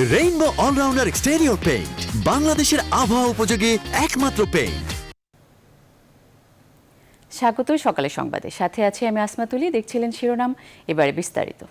Rainbow allrounder exterior paint, বাংলাদেশের আবহাওয়া উপযোগী একমাত্র পেইন্ট। স্বাগত সকালের সংবাদে, সাথে আছি আমি আসমা তুলি। দেখছিলেন শিরোনাম, এবারে বিস্তারিত।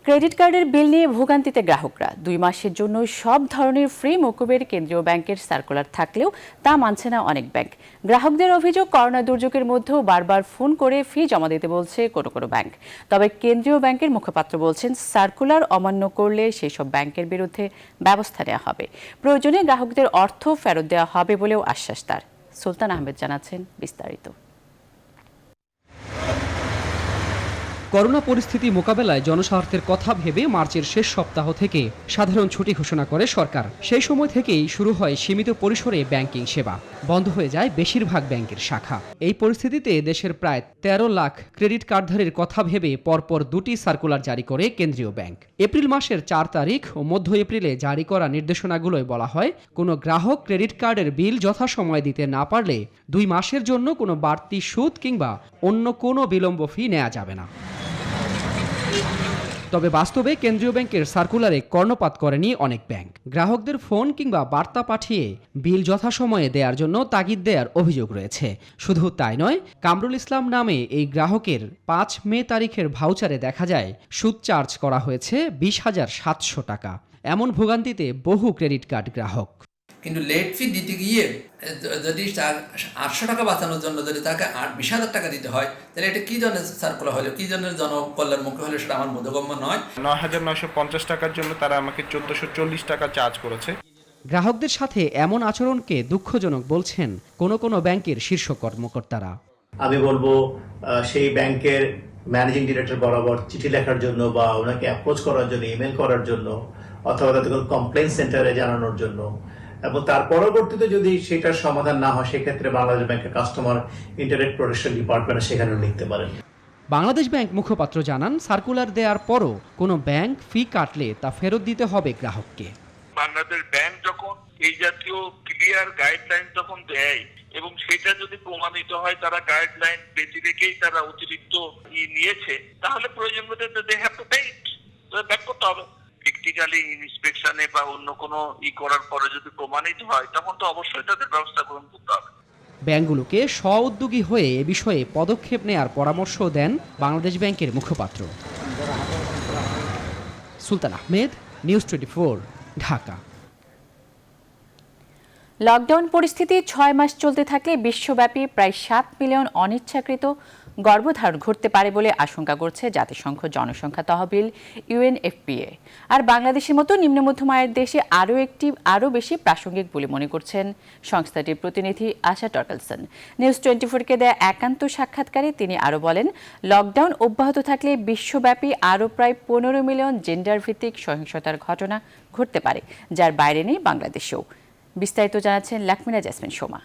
ক্রেডিট কার্ডের বিল নিয়ে ভোগান্তিতে গ্রাহকরা। 2 মাসের জন্য সব ধরনের ফ্রি মকুবের কেন্দ্রীয় ব্যাংকের সার্কুলার থাকলেও তা মানছে না অনেক ব্যাংক। গ্রাহকদের অভিযোগ, করোনা দুর্যোগের মধ্যেও বারবার ফোন করে ফি জমা দিতে বলছে কোনো ব্যাংক। তবে কেন্দ্রীয় ব্যাংকের মুখপাত্র বলছেন, সার্কুলার অমান্য করলে সেই সব ব্যাংকের বিরুদ্ধে ব্যবস্থা নেওয়া হবে। প্রয়োজনে গ্রাহকদের অর্থ ফেরত দেওয়া হবে বলেও আশ্বাস তার। সুলতান আহমেদ জানাচ্ছেন বিস্তারিত। করোনা পরিস্থিতি মোকাবেলায় জনস্বার্থের কথা ভেবে মার্চের শেষ সপ্তাহ থেকে সাধারণ ছুটি ঘোষণা করে সরকার। সেই সময় থেকেই শুরু হয় সীমিত পরিসরে ব্যাংকিং সেবা, বন্ধ হয়ে যায় বেশিরভাগ ব্যাংকের শাখা। এই পরিস্থিতিতে দেশের প্রায় 13 লাখ ক্রেডিট কার্ডধারীর কথা ভেবে পরপর 2টি সার্কুলার জারি করে কেন্দ্রীয় ব্যাংক। এপ্রিল মাসের 4 তারিখ ও মধ্য এপ্রিলে জারি করা নির্দেশনাগুলোয় বলা হয়, কোনো গ্রাহক ক্রেডিট কার্ডের বিল যথাসময়ে দিতে না পারলে 2 মাসের জন্য কোনো বাড়তি সুদ কিংবা অন্য কোনো বিলম্ব ফি নেওয়া যাবে না। তবে বাস্তবে কেন্দ্রীয় ব্যাংকের সার্কুলারে কর্ণপাত করেনি অনেক ব্যাংক। গ্রাহকদের ফোন কিংবা বার্তা পাঠিয়ে বিল যথাসময়ে দেওয়ার জন্য তাগিদ দেওয়ার অভিযোগ রয়েছে। শুধু তাই নয়, কামরুল ইসলাম নামে এই গ্রাহকের 5 মে তারিখের ভাউচারে দেখা যায় সুদ চার্জ করা হয়েছে 20,700 টাকা। এমন ভোগান্তিতে বহু ক্রেডিট কার্ড গ্রাহক। কিন্তু লেট ফি দিতে গিয়ে যদি 800 টাকা বাঁচানোর জন্য যদি তাকে 20,000 টাকা দিতে হয়, তাহলে এটা কি ধরনের সার্কুলার হলো, কি ধরনের জনকল্যাণমুখী হলো, সেটা আমার বোধগম্য নয়। 9,950 টাকার জন্য তারা আমাকে 1440 টাকা চার্জ করেছে। গ্রাহকদের সাথে এমন আচরণকে দুঃখজনক বলছেন কোনো ব্যাংকের শীর্ষ কর্মকর্তারা। আমি বলবো সেই ব্যাংকের ম্যানেজিং ডিরেক্টর বরাবর চিঠি লেখার জন্য বা ওনাকে অ্যাপ্রোচ করার জন্য, ইমেল করার জন্য, অথবা তাদের কমপ্লেইন সেন্টারে জানানোর জন্য, এবং তার পরবর্তীতে যদি সেটার সমাধান না হয়, সেক্ষেত্রে বাংলাদেশ ব্যাংকের কাস্টমার ইন্টারনেট প্রোটেকশন ডিপার্টমেন্ট সেখানে লিখতে পারেন। বাংলাদেশ ব্যাংক মুখপাত্র জানান, সার্কুলার দেওয়ার পরও কোনো ব্যাংক ফি কাটলে তা ফেরত দিতে হবে গ্রাহককে। বাংলাদেশ ব্যাংক যখন এই জাতীয় ক্লিয়ার গাইডলাইন যখন দেয় এবং সেটা যদি প্রমাণিত হয় তারা গাইডলাইন বেঁচে রেখেই তারা অতিরিক্ত নিয়েছে, তাহলে প্রয়োজন মতো they have to pay it, back করতে হবে। প্র্যাকটিক্যালি ইন্সপেকশনে বা অন্য কোনো করার পরে যদি প্রমাণিত হয়, তখন তো অবশ্যই তাদের ব্যবস্থা গ্রহণ করতে হবে। ব্যাংকগুলোকে স্ব-উদ্যোগী হয়ে এ বিষয়ে পদক্ষেপ নেয়ার পরামর্শ দেন বাংলাদেশ ব্যাংকের মুখপাত্র। সুলতান আহমেদ, নিউজ 24, ঢাকা। লকডাউন পরিস্থিতি 6 মাস চলতে থাকলে বিশ্বব্যাপী প্রায় 7 মিলিয়ন অনিচ্ছাকৃত গর্ভধারণ ঘটতে পারে বলে আশঙ্কা করছে জাতিসংঘ জনসংখ্যা তহবিল UNFPA। আর বাংলাদেশের মতো নিম্ন মধ্যম আয়ের দেশে আরও বেশি প্রাসঙ্গিক বলে মনে করছেন সংস্থাটির প্রতিনিধি আশা টর্কেলসন। নিউজ 24-কে দেয়া একান্ত সাক্ষাৎকারে তিনি আরও বলেন, লকডাউন অব্যাহত থাকলে বিশ্বব্যাপী আরও প্রায় 15 মিলিয়ন জেন্ডার ভিত্তিক সহিংসতার ঘটনা ঘটতে পারে, যার বাইরে নেই বাংলাদেশেও। বিস্তারিত জানাচ্ছেন লাকমিনা জেসমিন সোমা।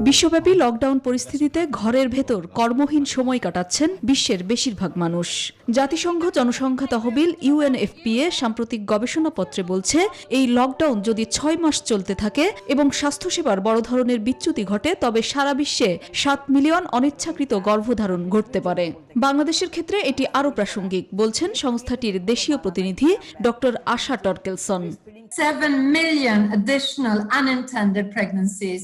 বিশ্বব্যাপী লকডাউন পরিস্থিতিতে ঘরের ভেতর কর্মহীন সময় কাটাচ্ছেন বিশ্বের বেশিরভাগ মানুষ। জাতিসংঘ জনসংখ্যা তহবিল UNFPA সাম্প্রতিক গবেষণাপত্রে বলছে, এই লকডাউন যদি 6 মাস চলতে থাকে এবং স্বাস্থ্যসেবার বড় ধরনের বিচ্যুতি ঘটে, তবে সারা বিশ্বে 7 মিলিয়ন অনিচ্ছাকৃত গর্ভধারণ ঘটতে পারে। বাংলাদেশের ক্ষেত্রে এটি আরও প্রাসঙ্গিক বলছেন সংস্থাটির দেশীয় প্রতিনিধি ডক্টর আশা টর্কেলসন। 7 million additional unintended pregnancies.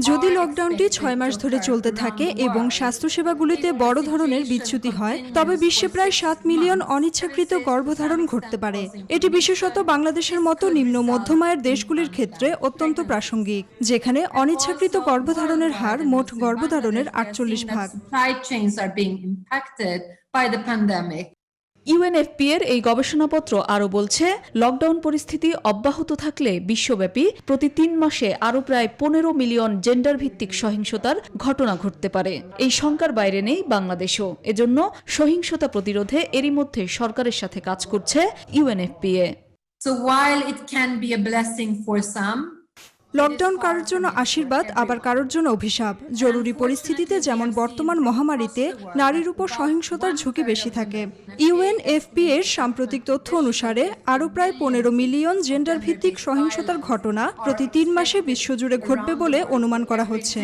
যদি লকডাউনটি 6 মাস ধরে চলতে থাকে এবং স্বাস্থ্যসেবাগুলিতে বড় ধরনের বিচ্যুতি হয়, তবে বিশ্বে প্রায় 7 মিলিয়ন অনিচ্ছাকৃত গর্ভধারণ ঘটতে পারে। এটি বিশেষত বাংলাদেশের মতো নিম্ন মধ্যম আয়ের দেশগুলির ক্ষেত্রে অত্যন্ত প্রাসঙ্গিক, যেখানে অনিচ্ছাকৃত গর্ভধারণের হার মোট গর্ভধারণের 48 ভাগ। UNFPA এর এই গবেষণাপত্র আরও বলছে, লকডাউন পরিস্থিতি অব্যাহত থাকলে বিশ্বব্যাপী প্রতি 3 মাসে আরও প্রায় 15 মিলিয়ন জেন্ডার ভিত্তিক সহিংসতার ঘটনা ঘটতে পারে। এই শঙ্কার বাইরে নেই বাংলাদেশও। এজন্য সহিংসতা প্রতিরোধে এরই মধ্যে সরকারের সাথে কাজ করছে UNFPA। So while it can be a blessing for some, lockdown কারোর জন্য আশীর্বাদ, আবার কারোর জন্য অভিশাপ। জরুরি পরিস্থিতিতে যেমন বর্তমান মহামারীতে নারীর উপর সহিংসতার ঝুঁকি বেশি থাকে। UNFPA এর সাম্প্রতিক তথ্য অনুসারে আরও প্রায় 15 মিলিয়ন জেন্ডার ভিত্তিক সহিংসতার ঘটনা প্রতি 3 মাসে বিশ্বজুড়ে ঘটবে বলে অনুমান করা হচ্ছে।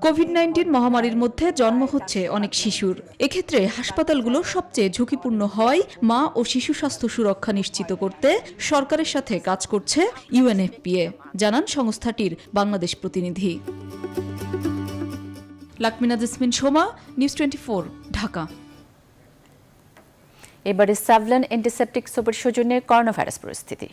কোভিড-19 মহামারীর মধ্যে জন্ম হচ্ছে অনেক শিশুর। এক্ষেত্রে হাসপাতালগুলো সবচেয়ে ঝুঁকিপূর্ণ হওয়ায় মা ও শিশু স্বাস্থ্য সুরক্ষা নিশ্চিত করতে সরকারের সাথে কাজ করছে ইউএনএফপিএ, জানান সংস্থাটির বাংলাদেশ প্রতিনিধি। লাকমিনা জেসমিন সোমা, নিউজ 24, ঢাকা। এবারে স্যাভলন অ্যান্টিসেপটিক সোপের সৌজন্যে করোনা ভাইরাস পরিস্থিতি।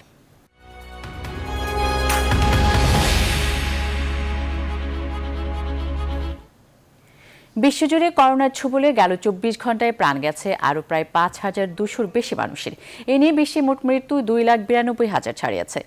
বিশ্বজুড়ে করোনার ছোবলে গেল 24 ঘন্টায় প্রাণ গেছে আরও প্রায় 5,200-র বেশি মানুষের। এ নিয়ে বিশ্বে মোট মৃত্যু 2,92,000 ছাড়িয়েছে।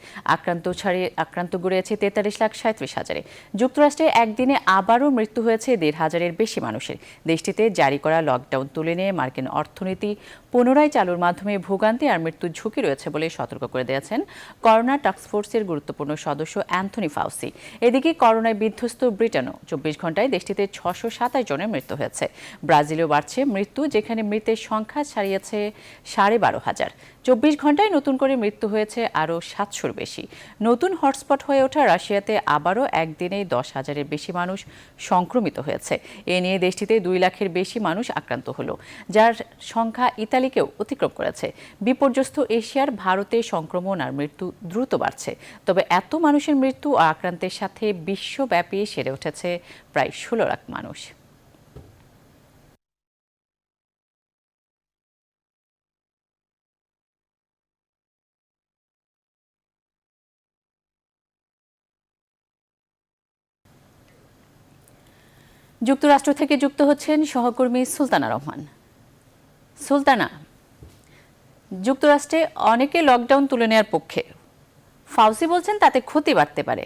আক্রান্ত গড়িয়েছে 43,37,000-এ। যুক্তরাষ্ট্রে একদিনে আবারও মৃত্যু হয়েছে 1,500-এর বেশি মানুষের। দেশটিতে জারি করা লকডাউন তুলে নিয়ে মার্কিন অর্থনীতি পুনরায় চালুর মাধ্যমে ভোগান্তি আর মৃত্যুর ঝুঁকি রয়েছে বলে সতর্ক করে দিয়েছেন করোনা টাস্কফোর্সের গুরুত্বপূর্ণ সদস্য অ্যান্থনি ফাউসি। এদিকে করোনায় বিধ্বস্ত ব্রিটেনও 24 ঘন্টায় দেশটিতে 627 জনের মৃত্যু হয়েছে। ব্রাজিলেও বাড়ছে মৃত্যু, যেখানে মৃতের সংখ্যা ছাড়িয়েছে 12,500। 24 ঘন্টায় নতুন করে মৃত্যু হয়েছে আরও 700-র বেশি। নতুন হটস্পট হয়ে ওঠা রাশিয়াতে আবারও একদিনেই 10,000-এর বেশি মানুষ সংক্রমিত হয়েছে। এ নিয়ে দেশটিতে 2 লাখের বেশি মানুষ আক্রান্ত হলো, যার সংখ্যা ইতালিকেও অতিক্রম করেছে। বিপর্যস্ত এশিয়ার ভারতে সংক্রমণ আর মৃত্যু দ্রুত বাড়ছে। তবে এত মানুষের মৃত্যু ও আক্রান্তের সাথে বিশ্বব্যাপী সেরে উঠেছে প্রায় 16 লাখ মানুষ। যুক্তরাষ্ট্র থেকে যুক্ত হচ্ছেন সহকর্মী সুলতানা রহমান। সুলতানা, যুক্তরাষ্ট্রে অনেকে লকডাউন তুলে নেওয়ার পক্ষে, ফাউসি বলছেন তাতে ক্ষতি বাড়তে পারে।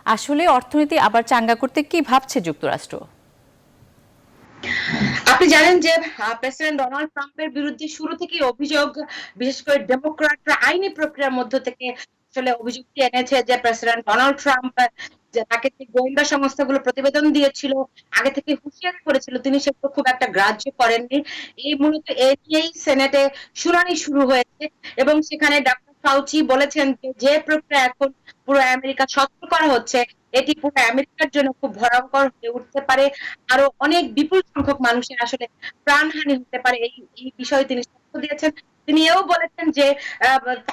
আসলে অর্থনীতি আবার চাঙ্গা করতে কি ভাবছে যুক্তরাষ্ট্র? আপনি জানেন যে প্রেসিডেন্ট ডোনাল্ড ট্রাম্পের বিরুদ্ধে শুরু থেকেই অভিযোগ, বিশেষ করে ডেমোক্র্যাটরা আইনি প্রক্রিয়ার মধ্য থেকে আসলে অভিযোগটি এনেছে যে প্রেসিডেন্ট ডোনাল্ড ট্রাম্প যে তাকে যে গোয়েন্দা সংস্থাগুলো প্রতিবেদন দিয়েছিল, আগে থেকে হুঁশিয়ারি করেছিল, তিনি সেগুলো খুব একটা গ্রাহ্য করেননি। এই মূলত এই নিয়েই সেনেটে শুনানি শুরু হয়েছে এবং সেখানে ডক্টর ফাউচি বলেছেন যে প্রক্রিয়া এখন পুরো আমেরিকা সতর্ক করা হচ্ছে, এটি পুরো আমেরিকার জন্য খুব ভয়ঙ্কর হয়ে উঠতে পারে, আরো অনেক বিপুল সংখ্যক মানুষের আসলে প্রাণহানি হতে পারে। এই বিষয়ে তিনি তথ্য দিয়েছেন। তিনি এও বলেছেন যে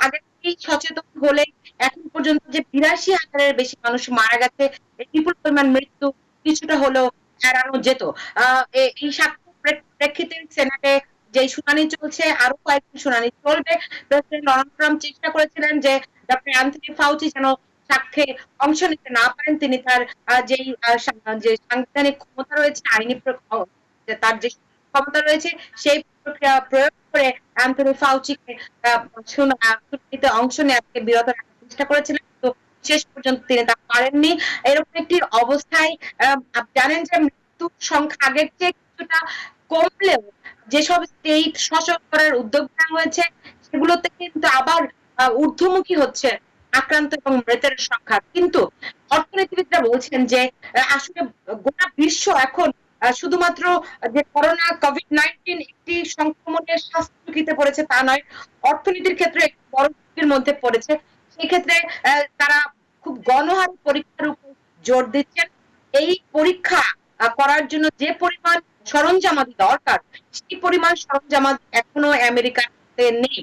আগে থেকেই সচেতন হলে এখন পর্যন্ত যে 82,000-এর বেশি মানুষ মারা গেছে, এই বিপুল পরিমাণ মৃত্যু কিছুটা হলেও এড়ানো যেত। এই সাক্ষ্যের প্রেক্ষিতে সেনেটে যে শুনানি চলছে, আরো কয়েকটি শুনানি চলবে। প্রেসিডেন্ট ডোনাল্ড ট্রাম্প চেষ্টা করেছিলেন যে ডক্টর অ্যান্থনি ফাউচি যেন সাক্ষ্যে অংশ নিতে না পারেন। তিনি তার যে সাংবিধানিক ক্ষমতা রয়েছে, আইনি তার যে ক্ষমতা রয়েছে, সেই প্রক্রিয়া প্রয়োগ করে অ্যান্থনি ফাউচিকে শুনানিতে অংশ নেওয়া থেকে বিরত রাখার চেষ্টা করেছিলেন, কিন্তু শেষ পর্যন্ত তিনি তা পারেননি। এরকম একটি অবস্থায় জানেন যে মৃত্যুর সংখ্যা আগের চেয়ে কিছুটা কমলেও যেসব স্টেট সচল করার উদ্যোগ নেওয়া হয়েছে, সেগুলোতে কিন্তু আবার ঊর্ধ্বমুখী হচ্ছে আক্রান্ত এবং মৃতের সংখ্যা। কিন্তু অর্থনীতিবিদরা বলছেন যে আসলে গোটা বিশ্ব এখন শুধুমাত্র যে করোনা কোভিড-19 একটি সংক্রমণের স্বাস্থ্য ঝুঁকিতে পড়েছে তা নয়, অর্থনীতির ক্ষেত্রে একটি বড় ঝুঁকির মধ্যে পড়েছে। সেই ক্ষেত্রে তারা খুব গণহারে পরীক্ষার উপর জোর দিচ্ছেন। এই পরীক্ষা করার জন্য যে পরিমাণ সরঞ্জামাদি দরকার, সেই পরিমাণ সরঞ্জামাদি এখনো আমেরিকাতে নেই।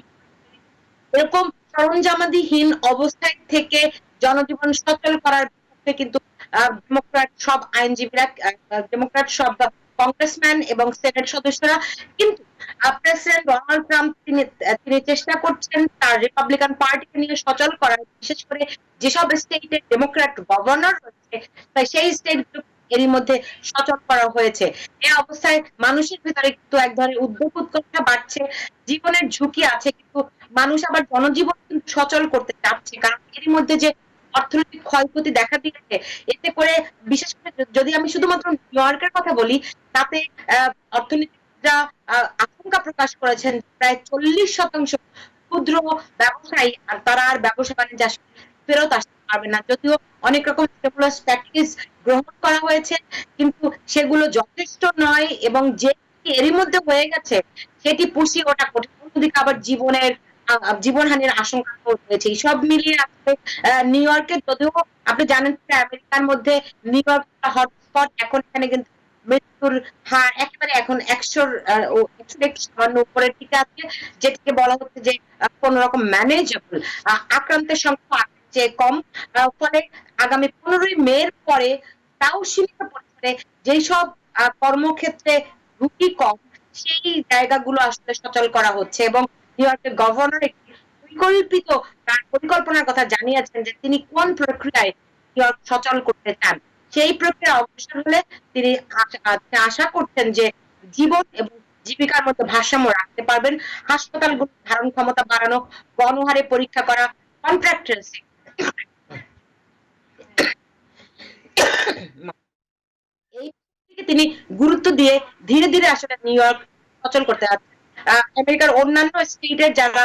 এরকম সরঞ্জামাদিহীন অবস্থায় থেকে জনজীবন সচল করার পক্ষে কিন্তু ডেমোক্র্যাট সব আইনজীবীরা, ডেমোক্র্যাট সব কংগ্রেসম্যান এবং সেনেট সদস্যরা, কিন্তু প্রেসিডেন্ট ডোনাল্ড ট্রাম্প তিনি চেষ্টা করছেন তার রিপাবলিকান পার্টিকে নিয়ে সচল করার, বিশেষ করে যেসব স্টেটের ডেমোক্র্যাট গভর্নর রয়েছে সেই স্টেটগুলো এরই মধ্যে সচল করা হয়েছে। এই অবস্থায় মানুষের ভিতরে কিন্তু এক ধরনের উদ্বেগ উৎকণ্ঠা বাড়ছে, জীবনের ঝুঁকি আছে, কিন্তু মানুষ আবার জনজীবন কিন্তু সচল করতে চাচ্ছে, কারণ এরই মধ্যে যে অর্থনৈতিক ক্ষয়ক্ষতি দেখা দিয়েছে, এতে করে বিশেষ করে যদি আমি শুধুমাত্র নিউ ইয়র্কের কথা বলি, তাতে অর্থনীতিবিদরা আশঙ্কা প্রকাশ করেছেন প্রায় 40% ক্ষুদ্র ব্যবসায়ী আর তারা আর ব্যবসা বাণিজ্য ফেরত আসতে পারবে না। যদিও অনেক রকম স্টিমুলাস প্যাকেজ গ্রহণ করা হয়েছে, কিন্তু সেগুলো যথেষ্ট নয় এবং যে এরই মধ্যে হয়ে গেছে সেটি পুষিয়ে ওঠা কঠিন। অন্যদিকে আবার জীবনহানির আশঙ্কা রয়েছে। সব মিলিয়ে আসলে নিউ ইয়র্কে, যদিও আপনি জানেন আমেরিকার মধ্যে নিউ ইয়র্ক হট পর এখন এখানে কিন্তু মৃত্যুর হার একেবারে এখন 100-র একটু সামান্য উপরের দিকে আছে, যেটাকে বলা হচ্ছে যে কোন রকম ম্যানেজেবল। আক্রান্তের সংখ্যা যে কম, ফলে আগামী 15ই মের পরে তাও সীমিত পরিসরে যেই সব কর্মক্ষেত্রে ঝুঁকি কম সেই জায়গাগুলো আসলে সচল করা হচ্ছে। এবং নিউ ইয়র্কের গভর্নর একটি পরিকল্পিত তার পরিকল্পনার কথা জানিয়েছেন যে তিনি কোন প্রক্রিয়ায় নিউ ইয়র্ক সচল করতে চান। সেই প্রক্রিয়া অগ্রসর হলে তিনি আশা করছেন যে জীবন এবং জীবিকার মধ্যে ভারসাম্য রাখতে পারবেন। হাসপাতালগুলো ধারণ ক্ষমতা বাড়ানো, গণহারে পরীক্ষা করা, কন্ট্রাক্ট ট্রেসিং এই দিকে তিনি গুরুত্ব দিয়ে ধীরে ধীরে আসলে নিউ ইয়র্ক সচল করতে যাচ্ছেন। আমেরিকার অন্যান্য স্টেটের যারা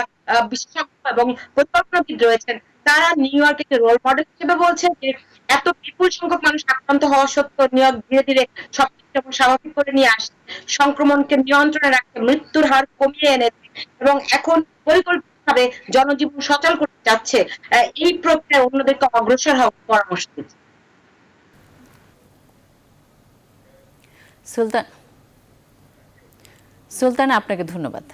বিশেষজ্ঞ এবং পরিকল্পনাবিদ রয়েছেন তারা নিউ ইয়র্ককে রোল মডেল হিসেবে বলছেন যে এত বিপুল সংখ্যক মানুষ আক্রান্ত হওয়া সত্ত্বেও নিউ ইয়র্ক ধীরে ধীরে সবকিছু স্বাভাবিক করে নিয়ে আসছে, সংক্রমণকে নিয়ন্ত্রণে রাখতে, মৃত্যুর হার কমিয়ে এনেছে এবং এখন পরিকল্পিতভাবে জনজীবন সচল করতে যাচ্ছে। এই প্রক্রিয়ায় অন্যদেরকে অগ্রসর হওয়ার পরামর্শ দিচ্ছে। সুলতান, আপনাকে ধন্যবাদ।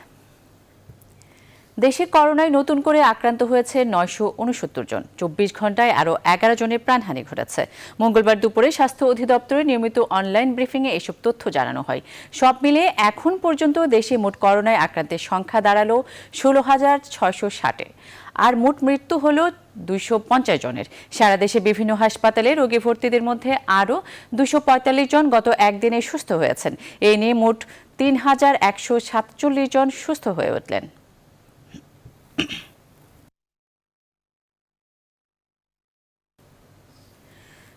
দেশে করোনায় নতুন করে আক্রান্ত হয়েছে 969 জন, 24 ঘন্টায় আরও 11 জনের প্রাণহানি ঘটেছে। মঙ্গলবার দুপুরে স্বাস্থ্য অধিদপ্তরের নিয়মিত অনলাইন ব্রিফিংয়ে এসব তথ্য জানানো হয়। সব মিলিয়ে এখন পর্যন্ত দেশে মোট করোনায় আক্রান্তের সংখ্যা দাঁড়ালো 16,660-এ, আর মোট মৃত্যু হলো 250 জনের। সারা দেশে বিভিন্ন হাসপাতালে রোগী ভর্তিদের মধ্যে আরও 245 জন গত একদিনে সুস্থ হয়েছেন। এই নিয়ে মোট 3,147 জন সুস্থ হয়ে উঠলেন।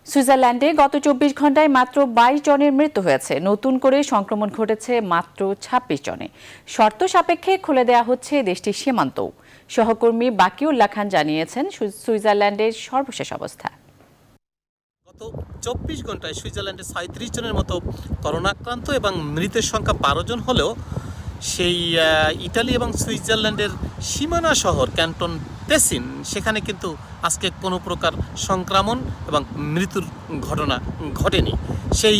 সুইজারল্যান্ডে গত 24 ঘন্টায় মাত্র 22 জনের মৃত্যু হয়েছে। নতুন করে সংক্রমণ ঘটেছে মাত্র 26 জনে। শর্ত সাপেক্ষে খুলে দেওয়া হচ্ছে দেশটির সীমান্তও। সহকর্মী বাকিউল্লাহ খান জানিয়েছেন সুইজারল্যান্ডের সর্বশেষ অবস্থা। গত 24 ঘন্টায় সুইজারল্যান্ডে 37 জনের মতো করোনা আক্রান্ত এবং মৃতের সংখ্যা 12 জন হলেও সেই ইটালি এবং সুইজারল্যান্ডের সীমানা শহর ক্যান্টন টেসিন, সেখানে কিন্তু আজকে কোনো প্রকার সংক্রমণ এবং মৃত্যুর ঘটনা ঘটেনি। সেই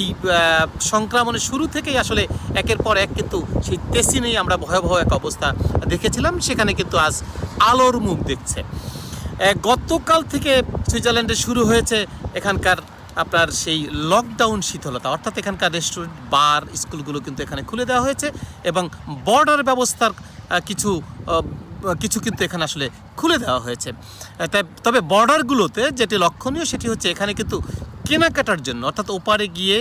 সংক্রমণের শুরু থেকেই আসলে একের পর এক কিন্তু সেই টেসিনেই আমরা ভয়াবহ এক অবস্থা দেখেছিলাম, সেখানে কিন্তু আজ আলোর মুখ দেখছে। গতকাল থেকে সুইজারল্যান্ডে শুরু হয়েছে এখানকার আপনার সেই লকডাউন শিথিলতা, অর্থাৎ এখানকার রেস্টুরেন্ট, বার, স্কুলগুলো কিন্তু এখানে খুলে দেওয়া হয়েছে এবং বর্ডার ব্যবস্থার কিছু কিন্তু এখানে আসলে খুলে দেওয়া হয়েছে। তবে বর্ডারগুলোতে যেটি লক্ষণীয় সেটি হচ্ছে এখানে কিন্তু কেনাকাটার জন্য, অর্থাৎ ওপারে গিয়ে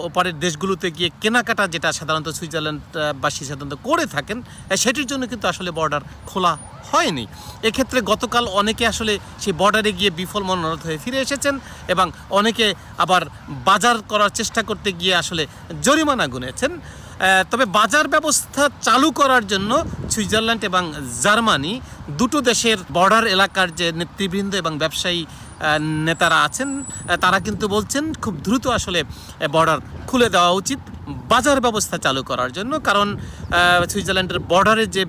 ওপারের দেশগুলোতে গিয়ে কেনাকাটা যেটা সাধারণত সুইজারল্যান্ডবাসী সাধারণত করে থাকেন, সেটির জন্য কিন্তু আসলে বর্ডার খোলা হয়নি। এক্ষেত্রে গতকাল অনেকে আসলে সেই বর্ডারে গিয়ে বিফল মনোরথ হয়ে ফিরে এসেছেন এবং অনেকে আবার বাজার করার চেষ্টা করতে গিয়ে আসলে জরিমানা গুনেছেন। তবে বাজার ব্যবস্থা চালু করার জন্য সুইজারল্যান্ড এবং জার্মানি দুটো দেশের বর্ডার এলাকার যে নেতৃবৃন্দ এবং ব্যবসায়ী নেতারা আছেন তারা কিন্তু বলছেন খুব দ্রুত আসলে বর্ডার খুলে দেওয়া উচিত বাজার ব্যবস্থা চালু করার জন্য। কারণ সুইজারল্যান্ডের বর্ডারে যে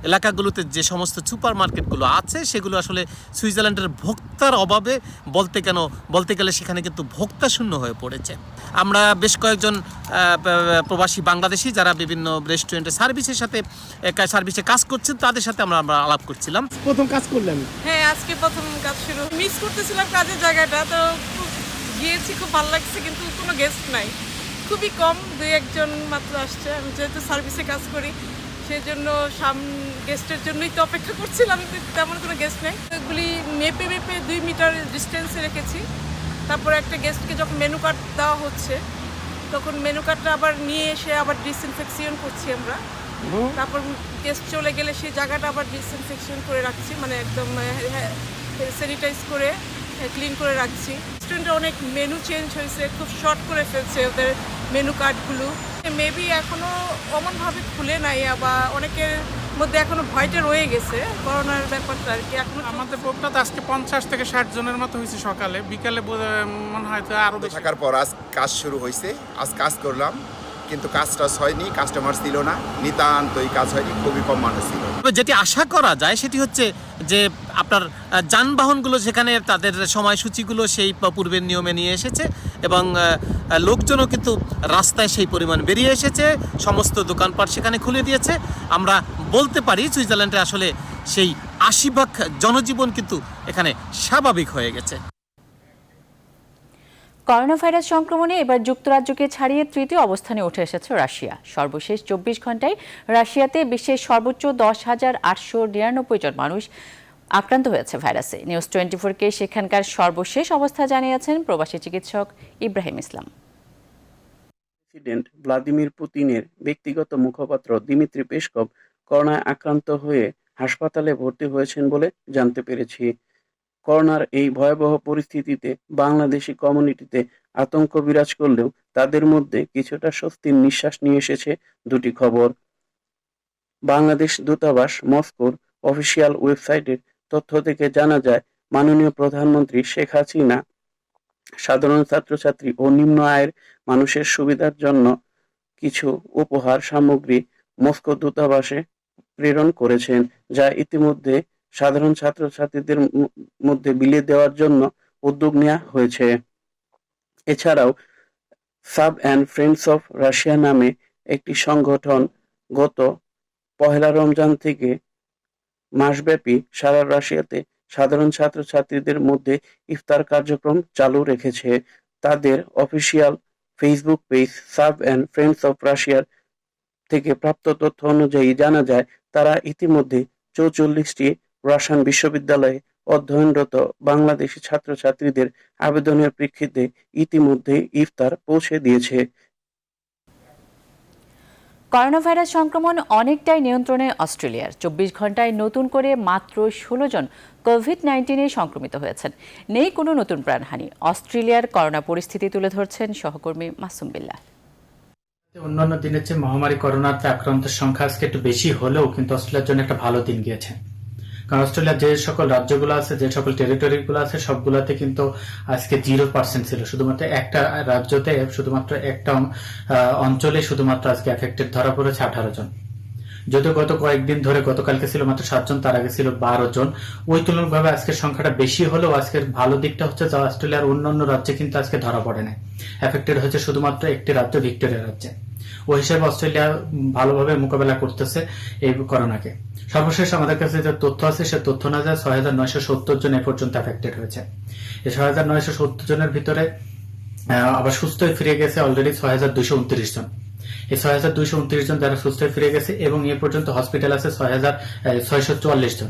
এলাকাগুলোতে যে সমস্ত সুপার মার্কেটগুলো আছে সেগুলো আসলে সুইজারল্যান্ডের ভোক্তার অভাবে বলতে গেলে সেখানে কিন্তু ভোক্তা শূন্য হয়ে পড়েছে। আমরা বেশ কয়েকজন প্রবাসী বাংলাদেশি যারা বিভিন্ন রেস্টুরেন্টে সার্ভিসে কাজ করছেন তাদের সাথে আমরা আলাপ করছিলাম। প্রথম কাজ করলেন? হ্যাঁ, আজকে প্রথম কাজ শুরু। মিস করতেছিলাম কাজের জায়গাটা, তো গিয়েছি, খুব ভালো লাগছে, কিন্তু কোনো গেস্ট নাই, খুবই কম, 2-1 জন মাত্র আসছে। আমি যেহেতু সার্ভিসে কাজ করি সেই জন্য গেস্টের জন্যই তো অপেক্ষা করছিলাম, তেমন কোনো গেস্ট নেই। এগুলি মেপে 2 মিটার ডিস্টেন্সে রেখেছি। তারপর একটা গেস্টকে যখন মেনু কার্ড দেওয়া হচ্ছে তখন মেনু কার্ডটা আবার নিয়ে এসে আবার ডিসইনফেকশন করছি আমরা। তারপর গেস্ট চলে গেলে সেই জায়গাটা আবার ডিসইনফেকশন করে রাখছি, মানে একদম স্যানিটাইজ করে ক্লিন করে রাখছি। রেস্টুরেন্টে অনেক মেনু চেঞ্জ হয়েছে, খুব শর্ট করে ফেলছে ওদের মেনু কার্ডগুলো। মেবি এখনও অমনভাবে খুলে নাই, বা অনেকের মধ্যে এখনো ভয়টা রয়ে গেছে করোনার ব্যাপারটা আর কি। এখন আমাদের প্রোগ্রাম আজকে 50 থেকে 60 জনের মতো হয়েছে সকালে, বিকালে মনে হয় তো আরও থাকার পর আজ কাজ শুরু হয়েছে। আজ কাজ করলাম, কিন্তু কাজ টাজ হয়নি, কাস্টমার ছিল না, নিতান্তই কাজ হয়নি, খুবই কম মানুষ ছিল। তবে যেটি আশা করা যায় সেটি হচ্ছে যে আপনার যানবাহনগুলো সেখানে তাদের সময়সূচিগুলো সেই পূর্বের নিয়মে নিয়ে এসেছে এবং লোকজনও কিন্তু রাস্তায় সেই পরিমাণ বেরিয়ে এসেছে, সমস্ত দোকানপাট সেখানে খুলে দিয়েছে। আমরা বলতে পারি সুইজারল্যান্ডে আসলে সেই ৮০% জনজীবন কিন্তু এখানে স্বাভাবিক হয়ে গেছে। করোনা ভাইরাস সংক্রমণে এবার যুক্তরাজ্যকে ছাড়িয়ে তৃতীয় অবস্থানে উঠে এসেছে রাশিয়া। সর্বশেষ ২৪ ঘন্টায় রাশিয়াতে বিশ্বের সর্বোচ্চ ১০,৮৯৯ জন মানুষ আক্রান্ত হয়েছে ভাইরাসে। নিউজ 24কে সেখানকার সর্বশেষ অবস্থা জানিয়েছেন প্রবাসী চিকিৎসক ইব্রাহিম ইসলাম। প্রেসিডেন্ট ভ্লাদিমির পুতিনের ব্যক্তিগত মুখপাত্র দিমিত্রি পেসকভ করোনায় আক্রান্ত হয়ে হাসপাতালে ভর্তি হয়েছেন বলে জানতে পেরেছি। করোনার এই ভয়াবহ পরিস্থিতিতে বাংলাদেশি কমিউনিটিতে আতঙ্ক বিরাজ করলেও তাদের মধ্যে কিছুটা স্বস্তির নিঃশ্বাস নিয়ে এসেছে দুটি খবর। বাংলাদেশ দূতাবাস মস্কোর অফিসিয়াল ওয়েবসাইটের তথ্য থেকে জানা যায়, মাননীয় প্রধানমন্ত্রী শেখ হাসিনা সাধারণ ছাত্রছাত্রী ও নিম্ন আয়ের মানুষের সুবিধার জন্য কিছু উপহার সামগ্রী মস্কো দূতাবাসে প্রেরণ করেছেন, যা ইতিমধ্যে সাধারণ ছাত্রছাত্রীদের মধ্যে বিলিয়ে দেওয়ার জন্য উদ্যোগ নেওয়া হয়েছে। এছাড়াও sub and friends of Russia নামে একটি সংগঠন গত পহেলা রমজান থেকে মাসব্যাপী সারা রাশিয়াতে সাধারণ ছাত্রছাত্রীদের মধ্যে ইফতার কার্যক্রম চালু রেখেছে। তাদের official Facebook page sub and friends of রাশিয়ার থেকে প্রাপ্ত তথ্য অনুযায়ী জানা যায়, তারা ইতিমধ্যে ৪৪টি রাশিয়ান বিশ্ববিদ্যালয়ে অধ্যয়নরত বাংলাদেশি ছাত্রছাত্রীদের আবেদনের প্রেক্ষিতে ইতিমধ্যে ইফতার পৌঁছে দিয়েছে। করোনা ভাইরাস সংক্রমণ অনেকটাই নিয়ন্ত্রণে অস্ট্রেলিয়ার। ২৪ ঘন্টায় নতুন করে মাত্র ১৬ জন কোভিড-১৯ সংক্রমিত হয়েছেন। নেই কোনো নতুন প্রাণহানি। অস্ট্রেলিয়ার করোনা পরিস্থিতি তুলে ধরছেন সহকর্মী মাসুম বিল্লাহ। অন্যান্য দিনের চেয়ে মহামারী করোনাতে আক্রান্তের সংখ্যা আজকে একটু বেশি হলেও কিন্তু অস্ট্রেলিয়ার জন্য একটা ভালো দিন গিয়েছে। কারণ অস্ট্রেলিয়ার যে সকল রাজ্যগুলো আছে, যে সকল টেরিটরিগুলো আছে, সবগুলোতে কিন্তু আজকে 0% ছিল। শুধুমাত্র একটা রাজ্যতে, শুধুমাত্র একটা অঞ্চলে শুধুমাত্র আজকে এফেক্টেড ধরা পড়েছে 18 জন। যদিও গত কয়েকদিন ধরে, গতকালকে ছিল মাত্র 7 জন, তার আগে ছিল 12 জন। ওই তুলনাভাবে আজকের সংখ্যাটা বেশি হলেও আজকের ভালো দিকটা হচ্ছে যে অস্ট্রেলিয়ার অন্যান্য রাজ্যে কিন্তু আজকে ধরা পড়ে নাই। এফেক্টেড হয়েছে শুধুমাত্র একটি রাজ্য, ভিক্টোরিয়া রাজ্যে। ওই হিসেবে অস্ট্রেলিয়া ভালোভাবে মোকাবেলা করতেছে এই করোনাকে। সর্বশেষ আমাদের কাছে যে তথ্য আছে, সে তথ্য না যায় ৬,৯৭০ জন এ পর্যন্ত এফেক্টেড হয়েছে। এই ৬,৯৭০ জনের ভিতরে আবার সুস্থ হয়ে ফিরে গেছে অলরেডি ৬,২২৯ জন। এই ৬,২২৯ জন যারা সুস্থ হয়ে ফিরে গেছে এবং এ পর্যন্ত হসপিটাল আছে ৬,৬৪৪ জন।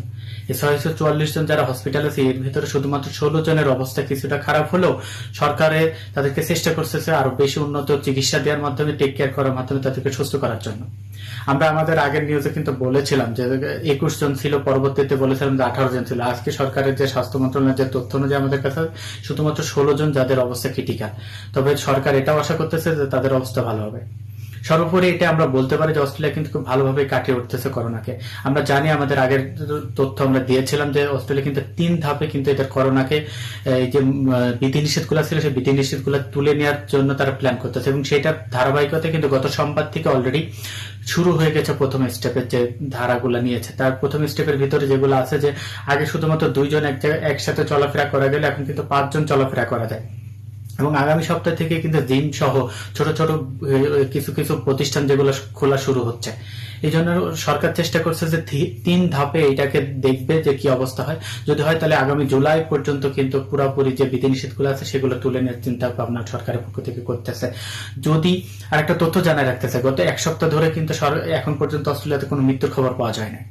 এই ৬৪৪ জন যারা হসপিটাল আছে, এর ভিতরে শুধুমাত্র ১৬ জনের অবস্থা কিছুটা খারাপ হলেও সরকারে তাদেরকে চেষ্টা করতেছে আরো বেশি উন্নত চিকিৎসা দেওয়ার মাধ্যমে, টেক কেয়ার করার মাধ্যমে তাদেরকে সুস্থ করার জন্য। আমরা আমাদের আগের নিউজে কিন্তু বলেছিলাম যে ২১ জন ছিল, পরবর্তীতে বলেছিলাম যে 18 জন ছিল। আজকে সরকারের যে স্বাস্থ্য মন্ত্রণালয়ের যে তথ্য অনুযায়ী আমাদের কাছে শুধুমাত্র 16 জন যাদের অবস্থা ক্রিটিক্যাল। তবে সরকার এটাও আশা করতেছে যে তাদের অবস্থা ভালো হবে। সর্বোপরি এটা আমরা বলতে পারি যে অস্ট্রেলিয়া কিন্তু খুব ভালোভাবে কাটিয়ে উঠতেছে করোনাকে। আমরা জানি, আমাদের আগের তথ্য আমরা দিয়েছিলাম যে অস্ট্রেলিয়া কিন্তু 3 ধাপে কিন্তু এদের করোনাকে, এই যে বিধিনিষেধগুলো ছিল সেই বিধিনিষেধগুলো তুলে নেওয়ার জন্য তারা প্ল্যান করতেছে এবং সেটার ধারাবাহিকতা কিন্তু গত সোমবার থেকে অলরেডি শুরু হয়ে গেছে। প্রথম স্টেপের যে ধারাগুলো নিয়েছে, তার প্রথম স্টেপের ভিতরে যেগুলো আছে যে আগে শুধুমাত্র 2 জন একসাথে চলাফেরা করা গেলে এখন কিন্তু 5 জন চলাফেরা করা যায়। এবং আগামী সপ্তাহ থেকে কিন্তু জিম সহ ছোট ছোট কিছু কিছু প্রতিষ্ঠান যেগুলো খোলা শুরু হচ্ছে। এই জন্য সরকার চেষ্টা করছে যে 3 ধাপে এটাকে দেখবে যে কি অবস্থা হয়। যদি হয় তাহলে আগামী জুলাই পর্যন্ত কিন্তু পুরোপুরি যে বিধিনিষেধগুলো আছে সেগুলো তুলে নেওয়ার চিন্তা ভাবনা সরকারের পক্ষ থেকে করতেছে। যদি আরেকটা তথ্য জানায় রাখতেছে, গত 1 সপ্তাহ ধরে কিন্তু এখন পর্যন্ত অস্ট্রেলিয়াতে কোনো মৃত্যুর খবর পাওয়া যায় না।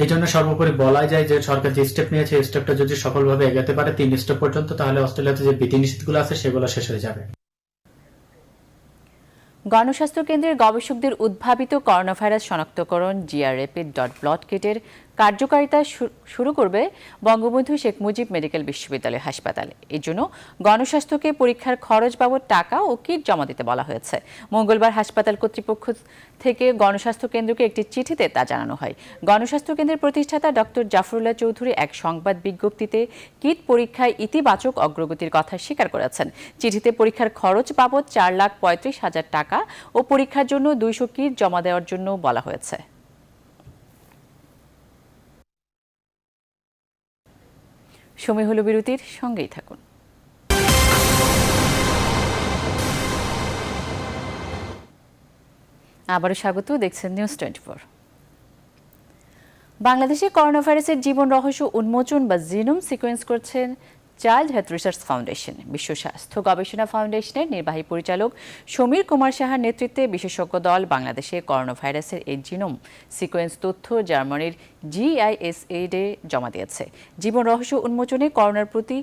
এই জন্য সর্বোপরি বলা যায় যে সরকার যে স্টেপ নিয়েছে, এই স্টেপটা যদি সফলভাবে এগাতে পারে 3 স্টেপ পর্যন্ত, তাহলে অস্ট্রেলিয়াতে যে বিধিনিষেধগুলো আছে সেগুলো শেষ হয়ে যাবে। গণস্বাস্থ্য কেন্দ্রের গবেষকদের উদ্ভাবিত করোনা ভাইরাস শনাক্তকরণ GR Rapid.Blood কিটের কার্যকারিতা শুরু করবে বঙ্গবন্ধু শেখ মুজিব মেডিকেল বিশ্ববিদ্যালয় হাসপাতালে। এর জন্য গণস্বাস্থ্যকে পরীক্ষার খরচ বাবদ টাকা ও কিট জমা দিতে বলা হয়েছে। মঙ্গলবার হাসপাতাল কর্তৃপক্ষ থেকে গণস্বাস্থ্য কেন্দ্রকে একটি চিঠিতে তা জানানো হয়। গণস্বাস্থ্য কেন্দ্রের প্রতিষ্ঠাতা ডক্টর জাফরুল্লাহ চৌধুরী এক সংবাদ বিজ্ঞপ্তিতে কিট পরীক্ষায় ইতিবাচক অগ্রগতির কথা স্বীকার করেছেন। চিঠিতে পরীক্ষার খরচ বাবদ 4,35,000 টাকা ও পরীক্ষার জন্য 200 কিট জমা দেওয়ার জন্য বলা হয়েছে। সময় হলো বিরতির, সঙ্গেই থাকুন। আবারও স্বাগত, দেখছেন নিউজ 24। বাংলাদেশে করোনা ভাইরাসের জীবন রহস্য উন্মোচন বা জিনোম সিকোয়েন্স করছেন চাইল্ড হেলথ রিসার্চ ফাউন্ডেশন। বিশ্ব স্বাস্থ্য গবেষণা ফাউন্ডেশনের নির্বাহী পরিচালক সমীর কুমার সাহার নেতৃত্বে বিশেষজ্ঞ দল বাংলাদেশে করোনা ভাইরাসের এই জিনোম সিকোয়েন্স তথ্য জার্মানির GISAID-এ জমা দিয়েছে। জীবন রহস্য উন্মোচনে করোনার প্রতি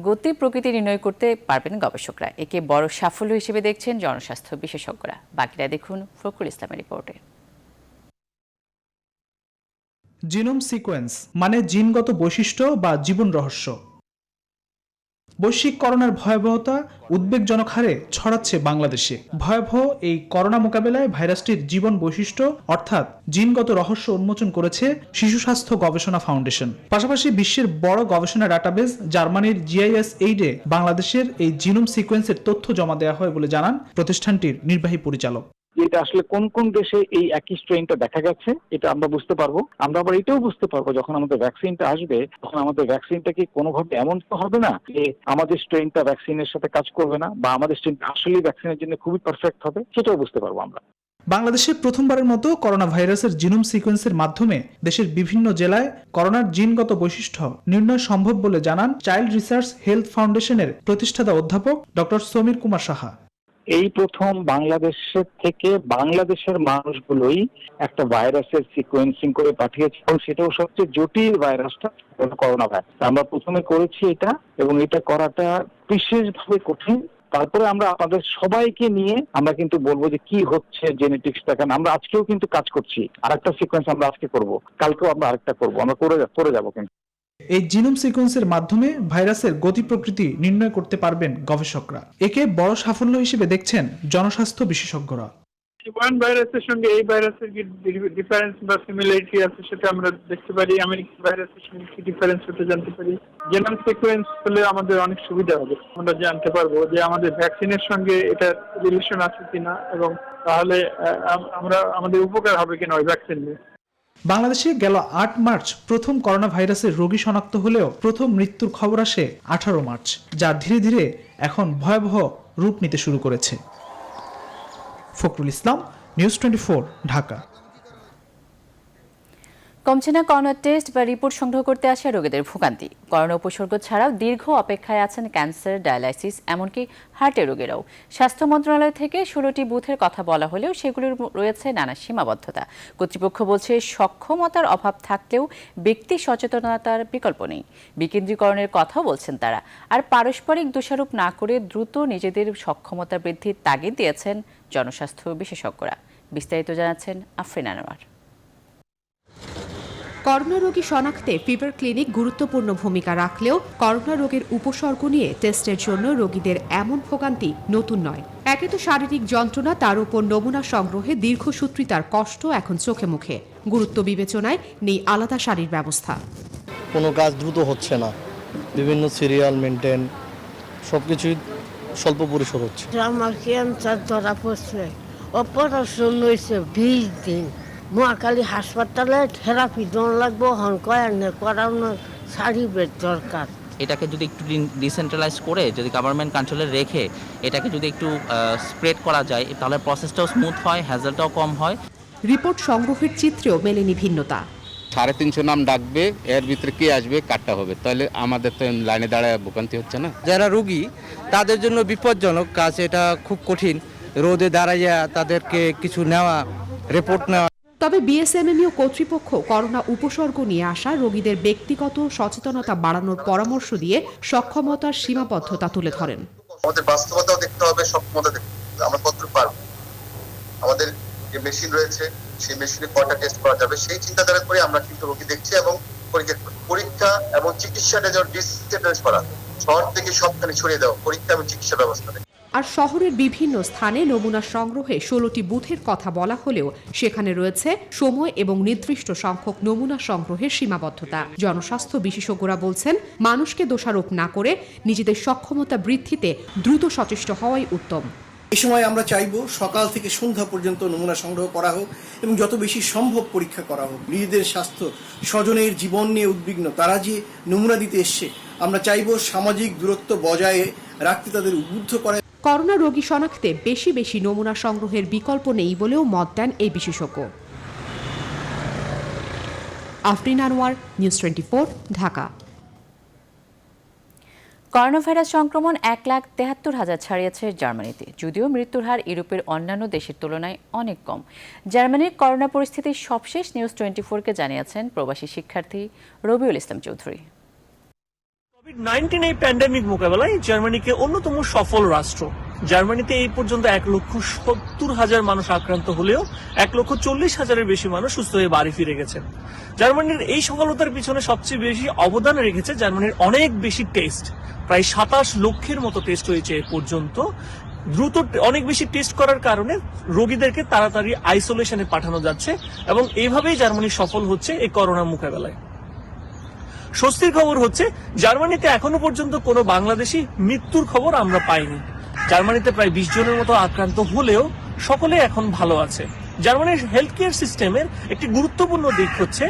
গতি প্রকৃতি নির্ণয় করতে পারবেন গবেষকরা। একে বড় সাফল্য হিসেবে দেখছেন জনস্বাস্থ্য বিশেষজ্ঞরা। বাকিটা দেখুন ফখরুল ইসলামের রিপোর্টে। জিনোম সিকোয়েন্স মানে জিনগত বৈশিষ্ট্য বা জীবন রহস্য। বৈশ্বিক করোনার ভয়াবহতা উদ্বেগজনক হারে ছড়াচ্ছে বাংলাদেশে। ভয়াবহ এই করোনা মোকাবেলায় ভাইরাসটির জীবন বৈশিষ্ট্য অর্থাৎ জিনগত রহস্য উন্মোচন করেছে শিশু স্বাস্থ্য গবেষণা ফাউন্ডেশন। পাশাপাশি বিশ্বের বড় গবেষণা ডাটাবেস জার্মানির GISAID-এ বাংলাদেশের এই জিনোম সিকোয়েন্সের তথ্য জমা দেওয়া হয় বলে জানান প্রতিষ্ঠানটির নির্বাহী পরিচালক। এটা আসলে কোন কোন দেশে এই একই স্ট্রেনটা দেখা গেছে এটা আমরা বুঝতে পারবো। আমরা আবার এটাও বুঝতে পারবো যখন আমাদের ভ্যাকসিনটা আসবে তখন আমাদের ভ্যাকসিনটা কি কোনোভাবে এমন তো হবে না যে আমাদের স্ট্রেনটা ভ্যাকসিনের সাথে কাজ করবে না, বা আমাদের স্ট্রেনটা আসলেই ভ্যাকসিনের জন্য খুবই পারফেক্ট হবে, সেটাও বুঝতে পারবো আমরা। বাংলাদেশে প্রথমবারের মতো করোনা ভাইরাসের জিনোম সিকোয়েন্সের মাধ্যমে দেশের বিভিন্ন জেলায় করোনার জিনগত বৈশিষ্ট্য নির্ণয় সম্ভব বলে জানান চাইল্ড রিসার্চ হেলথ ফাউন্ডেশনের প্রতিষ্ঠাতা অধ্যাপক ডক্টর সমীর কুমার সাহা। এই প্রথম বাংলাদেশের থেকে বাংলাদেশের মানুষগুলোই একটা ভাইরাসের সিকোয়েন্সিং করে পাঠিয়েছে, এবং সেটাও সবচেয়ে জটিল ভাইরাসটা করোনা ভাইরাস। আমরা প্রথমে করেছি এটা, এবং এটা করাটা বিশেষভাবে কঠিন। তারপরে আমরা আপনাদের সবাইকে নিয়ে আমরা কিন্তু বলবো যে কি হচ্ছে জেনেটিক্স দেখেন। আমরা আজকেও কিন্তু কাজ করছি, আরেকটা সিকোয়েন্স আমরা আজকে করব, কালকেও আমরা আরেকটা করব, আমরা করে যাবো। কিন্তু এই জিনোম সিকোয়েন্সের মাধ্যমে ভাইরাসের গতি প্রকৃতি নির্ণয় করতে পারবেন গবেষকরা। একে বড় সাফল্য হিসেবে দেখছেন জনস্বাস্থ্য বিশেষজ্ঞরা। ওয়ান ভাইরাসের সঙ্গে এই ভাইরাসের কি ডিফারেন্স বা সিমিলারিটি আছে সেটা আমরা দেখতে পারি, আমেরিকান ভাইরাসের সঙ্গে কি ডিফারেন্স হতে জানতে পারি। জিনোম সিকোয়েন্স হলে আমাদের অনেক সুবিধা হবে, আমরা জানতে পারবো যে আমাদের ভ্যাকসিনের সঙ্গে এটা রিলেশন আছে কিনা, এবং তাহলে আমাদের উপকার হবে কিনা ওই ভ্যাকসিন নিয়ে। বাংলাদেশে গেল 8 মার্চ প্রথম করোনা ভাইরাসের রোগী শনাক্ত হলেও প্রথম মৃত্যুর খবর আসে 18 মার্চ, যা ধীরে ধীরে এখন ভয়াবহ রূপ নিতে শুরু করেছে। ফখরুল ইসলাম, নিউজ 24, ঢাকা। কমছে না করোনা টেস্ট বা রিপোর্ট সংগ্রহ করতে আসা রোগীদের ভোগান্তি। করোনা উপসর্গ ছাড়াও দীর্ঘ অপেক্ষায় আছেন ক্যান্সার, ডায়ালাইসিস, এমনকি হার্টের রোগীরাও। স্বাস্থ্য মন্ত্রণালয় থেকে 16টি বুথের কথা বলা হলেও সেগুলোর রয়েছে নানা সীমাবদ্ধতা। কর্তৃপক্ষ বলছে সক্ষমতার অভাব থাকলেও ব্যক্তি সচেতনতার বিকল্প নেই। বিকেন্দ্রীকরণের কথাও বলছেন তারা। আর পারস্পরিক দোষারোপ না করে দ্রুত নিজেদের সক্ষমতা বৃদ্ধির তাগিদ দিয়েছেন জনস্বাস্থ্য বিশেষজ্ঞরা। বিস্তারিত জানাচ্ছেন আফরিন আনোয়ার। করোনা রোগী শনাক্তে ফিভার ক্লিনিক গুরুত্বপূর্ণ ভূমিকা রাখলেও করোনা রোগের উপসর্গ নিয়ে টেস্টের জন্য রোগীদের এমন ভোগান্তি নতুন নয়। একে তো শারীরিক যন্ত্রণা, তার উপর নমুনা সংগ্রহে দীর্ঘসূত্রিতার কষ্ট এখন চোখে মুখে। গুরুত্ব বিবেচনায় নেই আলাদা সারির ব্যবস্থা। কোনো কাজ দ্রুত হচ্ছে না, বিভিন্ন সিরিয়াল মেনটেন সবকিছুই স্বল্প পরিসর হচ্ছে। আমার ক্যান্সার ধরা পড়ছে, অপারেশন হয়েছে 20 দিন। মহাকালী হাসপাতালে থেরাপি দেওয়া লাগবো, করানোর সার্টিফিকেট দরকার। এটাকে যদি একটু ডিসেন্ট্রালাইজ করে যদি গভর্নমেন্ট কন্ট্রোলে রেখে এটাকে যদি একটু স্প্রেড করা যায় তাহলে প্রসেসটাও স্মুথ হয়, হ্যাজেলটাও কম হয়। রিপোর্ট সংগ্রহের চিত্রেও মেলেনি ভিন্নতা। 350 নাম ডাকবে, এর ভিতরে কে আসবে কাটটা হবে, তাহলে আমাদের তো লাইনে দাঁড়ায় ভোগান্তি হচ্ছে না। যারা রোগী তাদের জন্য বিপজ্জনক কাজ, এটা খুব কঠিন। রোদে দাঁড়াইয়া তাদেরকে কিছু নেওয়া, রিপোর্ট নেওয়া। তবে বিএসএমএমইউ কর্তৃপক্ষ করোনা উপসর্গ নিয়ে আসা রোগীদের ব্যক্তিগত সচেতনতা বাড়ানোর পরামর্শ দিয়ে সক্ষমতার সীমাবদ্ধতা তুলে ধরেন। আমাদের বাস্তবতাও দেখতে হবে, সক্ষমতা দেখতে হবে, আমরা কতটুকু পারবো। আমাদের যে মেশিন রয়েছে সেই মেশিনে কয়টা টেস্ট করা যাবে সেই চিন্তাধারা করে আমরা কিন্তু রোগী দেখছি এবং পরীক্ষা এবং চিকিৎসাটা যেন ডিসেন্ট্রালাইজ করা, শহর থেকে সবখানে ছড়িয়ে দেওয়া পরীক্ষা এবং চিকিৎসা ব্যবস্থা। আর শহরের বিভিন্ন স্থানে নমুনা সংগ্রহে 16টি বুথের কথা বলা হলেও সেখানে রয়েছে সময় এবং নির্দিষ্ট সংখ্যক নমুনা সংগ্রহের সীমাবদ্ধতা। জনস্বাস্থ্য বিশেষজ্ঞরা বলছেন, মানুষকে দোষারোপ না করে নিজেদের সক্ষমতা বৃদ্ধিতে দ্রুত সচেষ্ট হওয়াই উত্তম। এই সময় আমরা চাইব সকাল থেকে সন্ধ্যা পর্যন্ত নমুনা সংগ্রহ করা হোক এবং যত বেশি সম্ভব পরীক্ষা করা হোক। নিজেদের স্বাস্থ্য, স্বজনের জীবন নিয়ে উদ্বিগ্ন তারা যে নমুনা দিতে এসছে, আমরা চাইব সামাজিক দূরত্ব বজায় রাখতে তাদের উদ্বুদ্ধ করে। করোনা রোগী শনাক্তে বেশি বেশি নমুনা সংগ্রহের বিকল্প নেই বলেও মত দেন এই বিশেষজ্ঞ। আফরিন আনোয়ার, নিউজ 24, ঢাকা। করোনাভাইরাস সংক্রমণ 1,73,000 ছাড়িয়েছে জার্মানিতে, যদিও মৃত্যুর হার ইউরোপের অন্যান্য দেশের তুলনায় অনেক কম। জার্মানির করোনা পরিস্থিতির সবশেষ নিউজ 24-কে জানিয়েছেন প্রবাসী শিক্ষার্থী রবিউল ইসলাম চৌধুরী। কোভিড-19 এই প্যান্ডেমিক মোকাবেলায় জার্মানিকে অন্যতম সফল রাষ্ট্র। জার্মানিতে এই পর্যন্ত 1,70,000 মানুষ আক্রান্ত হলেও 1,40,000-এর বেশি মানুষ সুস্থ হয়ে বাড়ি ফিরে গেছেন। জার্মানির এই সফলতার পিছনে সবচেয়ে বেশি অবদান রেখেছে জার্মানির অনেক বেশি টেস্ট। প্রায় 27 লক্ষের মতো টেস্ট হয়েছে এ পর্যন্ত। দ্রুত অনেক বেশি টেস্ট করার কারণে রোগীদেরকে তাড়াতাড়ি আইসোলেশনে পাঠানো যাচ্ছে এবং এইভাবেই জার্মানি সফল হচ্ছে এই করোনা মোকাবেলায়। স্বস্তির খবর হচ্ছে, জার্মানিতে এখনো পর্যন্ত কোনো বাংলাদেশি মৃত্যুর খবর আমরা পাইনি। জার্মানিতে প্রায় 20 জনের মতো আক্রান্ত হলেও সকলে এখন ভালো আছে। জার্মানির হেলথ কেয়ার সিস্টেমের একটি গুরুত্বপূর্ণ দিক হচ্ছে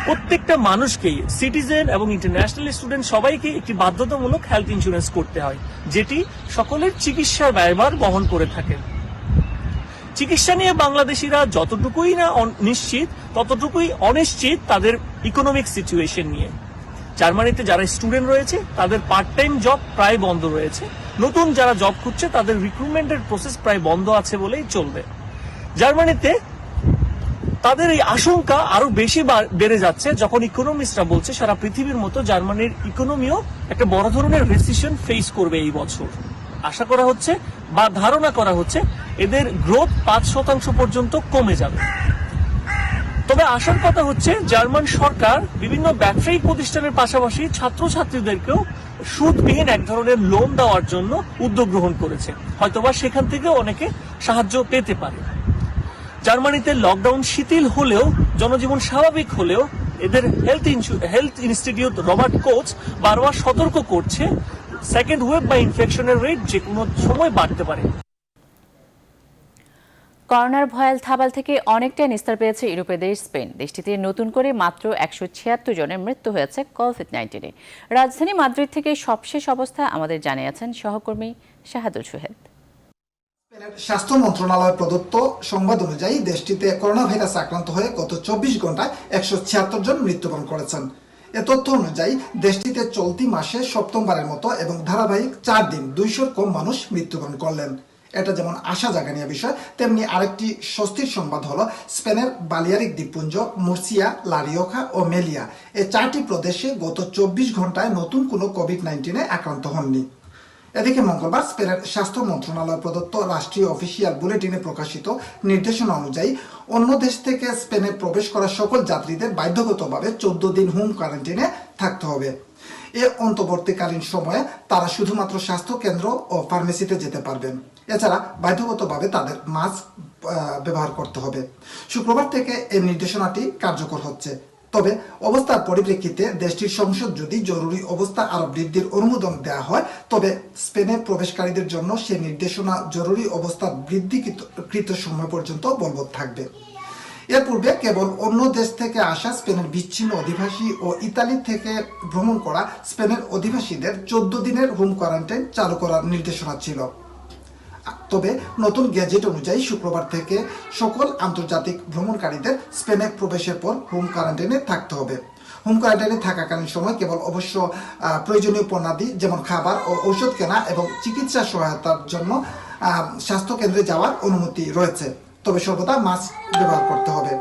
প্রত্যেকটা মানুষকেই, সিটিজেন এবং ইন্টারন্যাশনাল স্টুডেন্ট সবাইকে একটি বাধ্যতামূলক হেলথ ইন্স্যুরেন্স করতে হয়, যেটি সকলের চিকিৎসার ব্যয়ভার বহন করে থাকে। চিকিৎসা নিয়ে বাংলাদেশিরা যতটুকুই না নিশ্চিত, ততটুকুই অনিশ্চিত তাদের ইকোনমিক সিচুয়েশন নিয়ে। জার্মানিতে যারা স্টুডেন্ট রয়েছে তাদের পার্ট টাইম জব প্রায় বন্ধ রয়েছে। নতুন যারা জব খুঁজছে তাদের রিক্রুটমেন্টের প্রসেস প্রায় বন্ধ আছে বলেই চলবে। জার্মানিতে তাদের এই আশঙ্কা আরো বেশি বেড়ে যাচ্ছে যখন ইকোনমিস্টরা বলছে সারা পৃথিবীর মতো জার্মানির ইকোনমিও একটা বড় ধরনের রিসেশন ফেস করবে এই বছর। আশা করা হচ্ছে বা ধারণা করা হচ্ছে এদের গ্রোথ 5% পর্যন্ত কমে যাবে। তবে আশার কথা হচ্ছে, জার্মান সরকার বিভিন্ন ব্যবসায়িক প্রতিষ্ঠানের পাশাপাশি ছাত্রছাত্রীদেরকেও সুদবিহীন এক ধরনের লোন দেওয়ার জন্য উদ্যোগ গ্রহণ করেছে। হয়তোবা সেখান থেকেও অনেকে সাহায্য পেতে পারে। জার্মানিতে লকডাউন শিথিল হলেও, জনজীবন স্বাভাবিক হলেও এদের হেলথ ইনস্টিটিউট রবার্ট কোচ বারবার সতর্ক করছে, সেকেন্ড ওয়েভ বা ইনফেকশনের রেট যে কোনো সময় বাড়তে পারে। করোনার ভয়াল থাবাল থেকে অনেকটাই নিস্তার পেয়েছে ইউরোপের দেশ স্পেন। দেশটিতে নতুন করে মাত্র 176 জনের মৃত্যু হয়েছে কোভিড-19-এ। রাজধানী মাদ্রিদ থেকে সবশেষ অবস্থা আমাদের জানিয়েছেন সহকর্মী শাহাদুল সোহেদ। স্পেনের স্বাস্থ্য মন্ত্রণালয় প্রদত্ত সংবাদ অনুযায়ী দেশটিতে করোনা ভাইরাস আক্রান্ত হয়ে গত 24 ঘন্টায় 176 জন মৃত্যুবরণ করেছেন। এ তথ্য অনুযায়ী দেশটিতে চলতি মাসে সপ্তমবারের মতো এবং ধারাবাহিক 4 দিন 200-র কম মানুষ মৃত্যুবরণ করলেন। এটা যেমন আশা জাগানিয়া বিষয়, তেমনি আরেকটি স্বস্তির সংবাদ হলো স্পেনের বালিয়ারিক দ্বীপপুঞ্জ, মুর্সিয়া, লা রিওখা ও মেলিয়া এই 4টি প্রদেশে গত 24 ঘন্টায় নতুন কোনো কোভিড-19-এ আক্রান্ত হননি। এদিকে মঙ্গলবার স্পেনের স্বাস্থ্য মন্ত্রণালয় প্রদত্ত রাষ্ট্রীয় অফিসিয়াল বুলেটিনে প্রকাশিত নির্দেশনা অনুযায়ী অন্য দেশ থেকে স্পেনে প্রবেশ করা সকল যাত্রীদের বাধ্যগতভাবে 14 দিন হোম কোয়ারেন্টাইনে থাকতে হবে। এ অন্তর্বর্তীকালীন সময়ে তারা শুধুমাত্র স্বাস্থ্য কেন্দ্র ও ফার্মেসিতে যেতে পারবেন। এছাড়া বাধ্যগতভাবে তাদের মাস্ক ব্যবহার করতে হবে। শুক্রবার থেকে এই নির্দেশনাটি কার্যকর হচ্ছে। তবে অবস্থার পরিপ্রেক্ষিতে দেশটির সংসদ যদি জরুরি অবস্থা আরো বৃদ্ধির অনুমোদন দেওয়া হয়, তবে স্পেনে প্রবেশকারীদের জন্য সে নির্দেশনা জরুরি অবস্থা বৃদ্ধিকৃত সময় পর্যন্ত বলবৎ থাকবে। এর পূর্বে কেবল অন্য দেশ থেকে আসা স্পেনের বিচ্ছিন্ন অধিবাসী ও ইতালি থেকে ভ্রমণ করা স্পেনের অধিবাসীদের 14 দিনের হোম কোয়ারেন্টাইন চালু করার নির্দেশনা ছিল। তবে নতুন গেজেট অনুযায়ী শুক্রবার থেকে সকল আন্তর্জাতিক ভ্রমণকারীদের স্পেনে প্রবেশের পর হোম কোয়ারেন্টাইনে থাকতে হবে। হোম কোয়ারেন্টাইনে থাকাকালীন সময় কেবল অবশ্য প্রয়োজনীয় পণ্যাদি যেমন খাবার ও ঔষধ কেনা এবং চিকিৎসা সহায়তার জন্য স্বাস্থ্য কেন্দ্রে যাওয়ার অনুমতি রয়েছে। তবে সর্বদা মাস্ক ব্যবহার করতে হবে।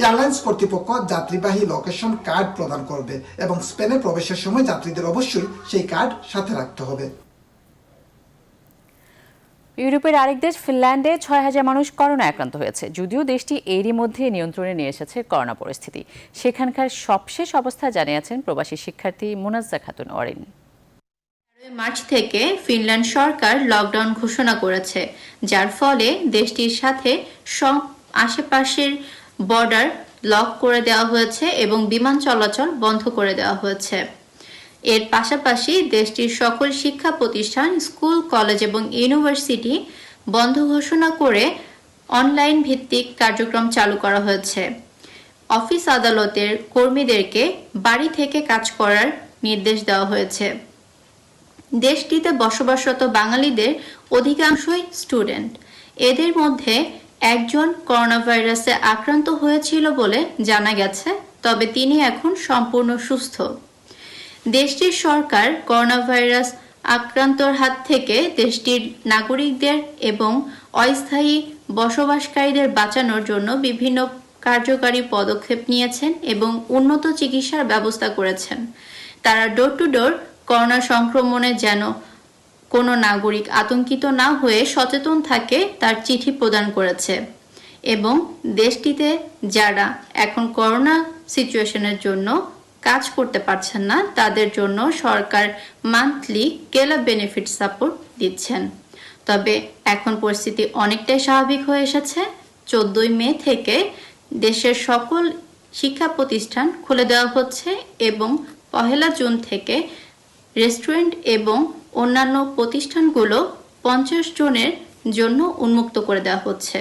এয়ারলাইন্স কর্তৃপক্ষ যাত্রীবাহী লোকেশন কার্ড প্রদান করবে এবং স্পেনে প্রবেশের সময় যাত্রীদের অবশ্যই সেই কার্ড সাথে রাখতে হবে। ইউরোপের আরেক দেশ ফিনল্যান্ডে 6,000 মানুষ করোনা আক্রান্ত হয়েছে। যদিও দেশটি এরই মধ্যে নিয়ন্ত্রণে নিয়ে এসেছে করোনা পরিস্থিতি। সেখানকার সবশেষ অবস্থা জানিয়েছেন প্রবাসী শিক্ষার্থী মোনাজ্জা খাতুন অরিন। মার্চ থেকে ফিনল্যান্ড সরকার লকডাউন ঘোষণা করেছে, যার ফলে দেশটির সাথে সব আশেপাশের বর্ডার লক করে দেওয়া হয়েছে এবং বিমান চলাচল বন্ধ করে দেওয়া হয়েছে। এর পাশাপাশি দেশটির সকল শিক্ষা প্রতিষ্ঠান, স্কুল, কলেজ এবং ইউনিভার্সিটি বন্ধ ঘোষণা করে অনলাইন ভিত্তিক কার্যক্রম চালু করা হয়েছে। অফিস আদালতের কর্মীদেরকে বাড়ি থেকে কাজ করার নির্দেশ দেওয়া হয়েছে। দেশটিতে বসবাসরত বাঙালিদের অধিকাংশই স্টুডেন্ট। এদের মধ্যে একজন করোনা ভাইরাসে আক্রান্ত হয়েছিল বলে জানা গেছে, তবে তিনি এখন সম্পূর্ণ সুস্থ। দেশটির সরকার করোনা ভাইরাস আক্রান্তর হাত থেকে দেশটির নাগরিকদের এবং অস্থায়ী বসবাসকারীদের বাঁচানোর জন্য বিভিন্ন কার্যকারী পদক্ষেপ নিয়েছেন এবং উন্নত চিকিৎসার ব্যবস্থা করেছেন। তারা ডোর টু ডোর করোনা সংক্রমণে যেন কোনো নাগরিক আতঙ্কিত না হয়ে সচেতন থাকে তার চিঠি প্রদান করেছে এবং দেশটিতে যারা এখন করোনা সিচুয়েশনের জন্য কাজ করতে পারছেন না তাদের জন্য সরকার মান্থলি কেলা বেনিফিট সাপোর্ট দিচ্ছেন। তবে এখন পরিস্থিতি অনেকটাই স্বাভাবিক হয়ে এসেছে। 14 মে থেকে দেশের সকল শিক্ষা প্রতিষ্ঠান খুলে দেওয়া হচ্ছে এবং 1 জুন থেকে রেস্টুরেন্ট এবং অন্যান্য প্রতিষ্ঠানগুলো 50 জনের জন্য উন্মুক্ত করে দেওয়া হচ্ছে।